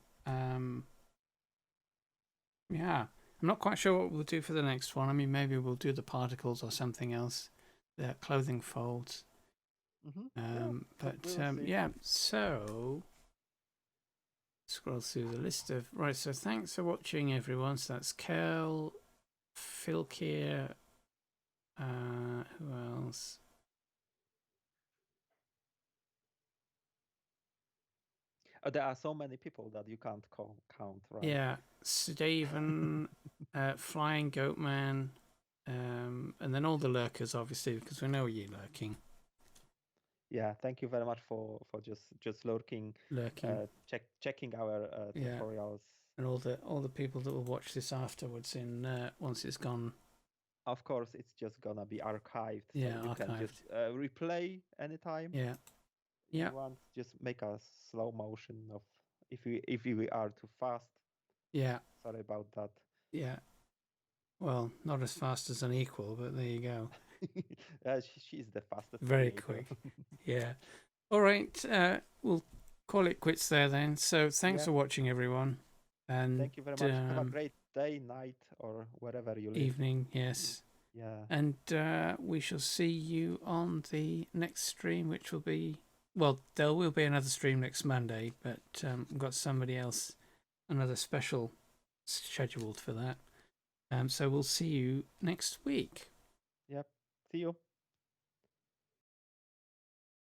Speaker 1: yeah, I'm not quite sure what we'll do for the next one. I mean, maybe we'll do the particles or something else, the clothing folds.
Speaker 2: Yeah. We
Speaker 1: But
Speaker 2: will see.
Speaker 1: yeah, so scroll through the list of right. So thanks for watching, everyone. So that's Kel, Philkier, who else?
Speaker 2: There are so many people that you can't count, right?
Speaker 1: Yeah, Stephen, Flying Goatman, and then all the lurkers, obviously, because we know you're lurking.
Speaker 2: Yeah. Thank you very much for just lurking,
Speaker 1: Lurking.
Speaker 2: checking our
Speaker 1: Yeah,
Speaker 2: tutorials.
Speaker 1: and all the people that will watch this afterwards in once it's gone.
Speaker 2: Of course, it's just gonna be archived, so
Speaker 1: Yeah,
Speaker 2: you can just
Speaker 1: archived.
Speaker 2: replay anytime
Speaker 1: Yeah,
Speaker 2: if
Speaker 1: yeah,
Speaker 2: you want. Just make a slow motion of if we are too fast.
Speaker 1: yeah,
Speaker 2: Sorry about that.
Speaker 1: yeah. Well, not as fast as an equal, but there you go.
Speaker 2: She's the fastest
Speaker 1: Very
Speaker 2: creator.
Speaker 1: quick. Yeah. All right. We'll call it quits there then. So thanks
Speaker 2: Yeah.
Speaker 1: for watching, everyone. And
Speaker 2: Thank you very much. Have a great day, night, or wherever you live.
Speaker 1: evening, yes.
Speaker 2: Yeah.
Speaker 1: And we shall see you on the next stream, which will be, well, there will be another stream next Monday, but we've got somebody else, another special scheduled for that. So we'll see you next week.
Speaker 2: Yep. See you.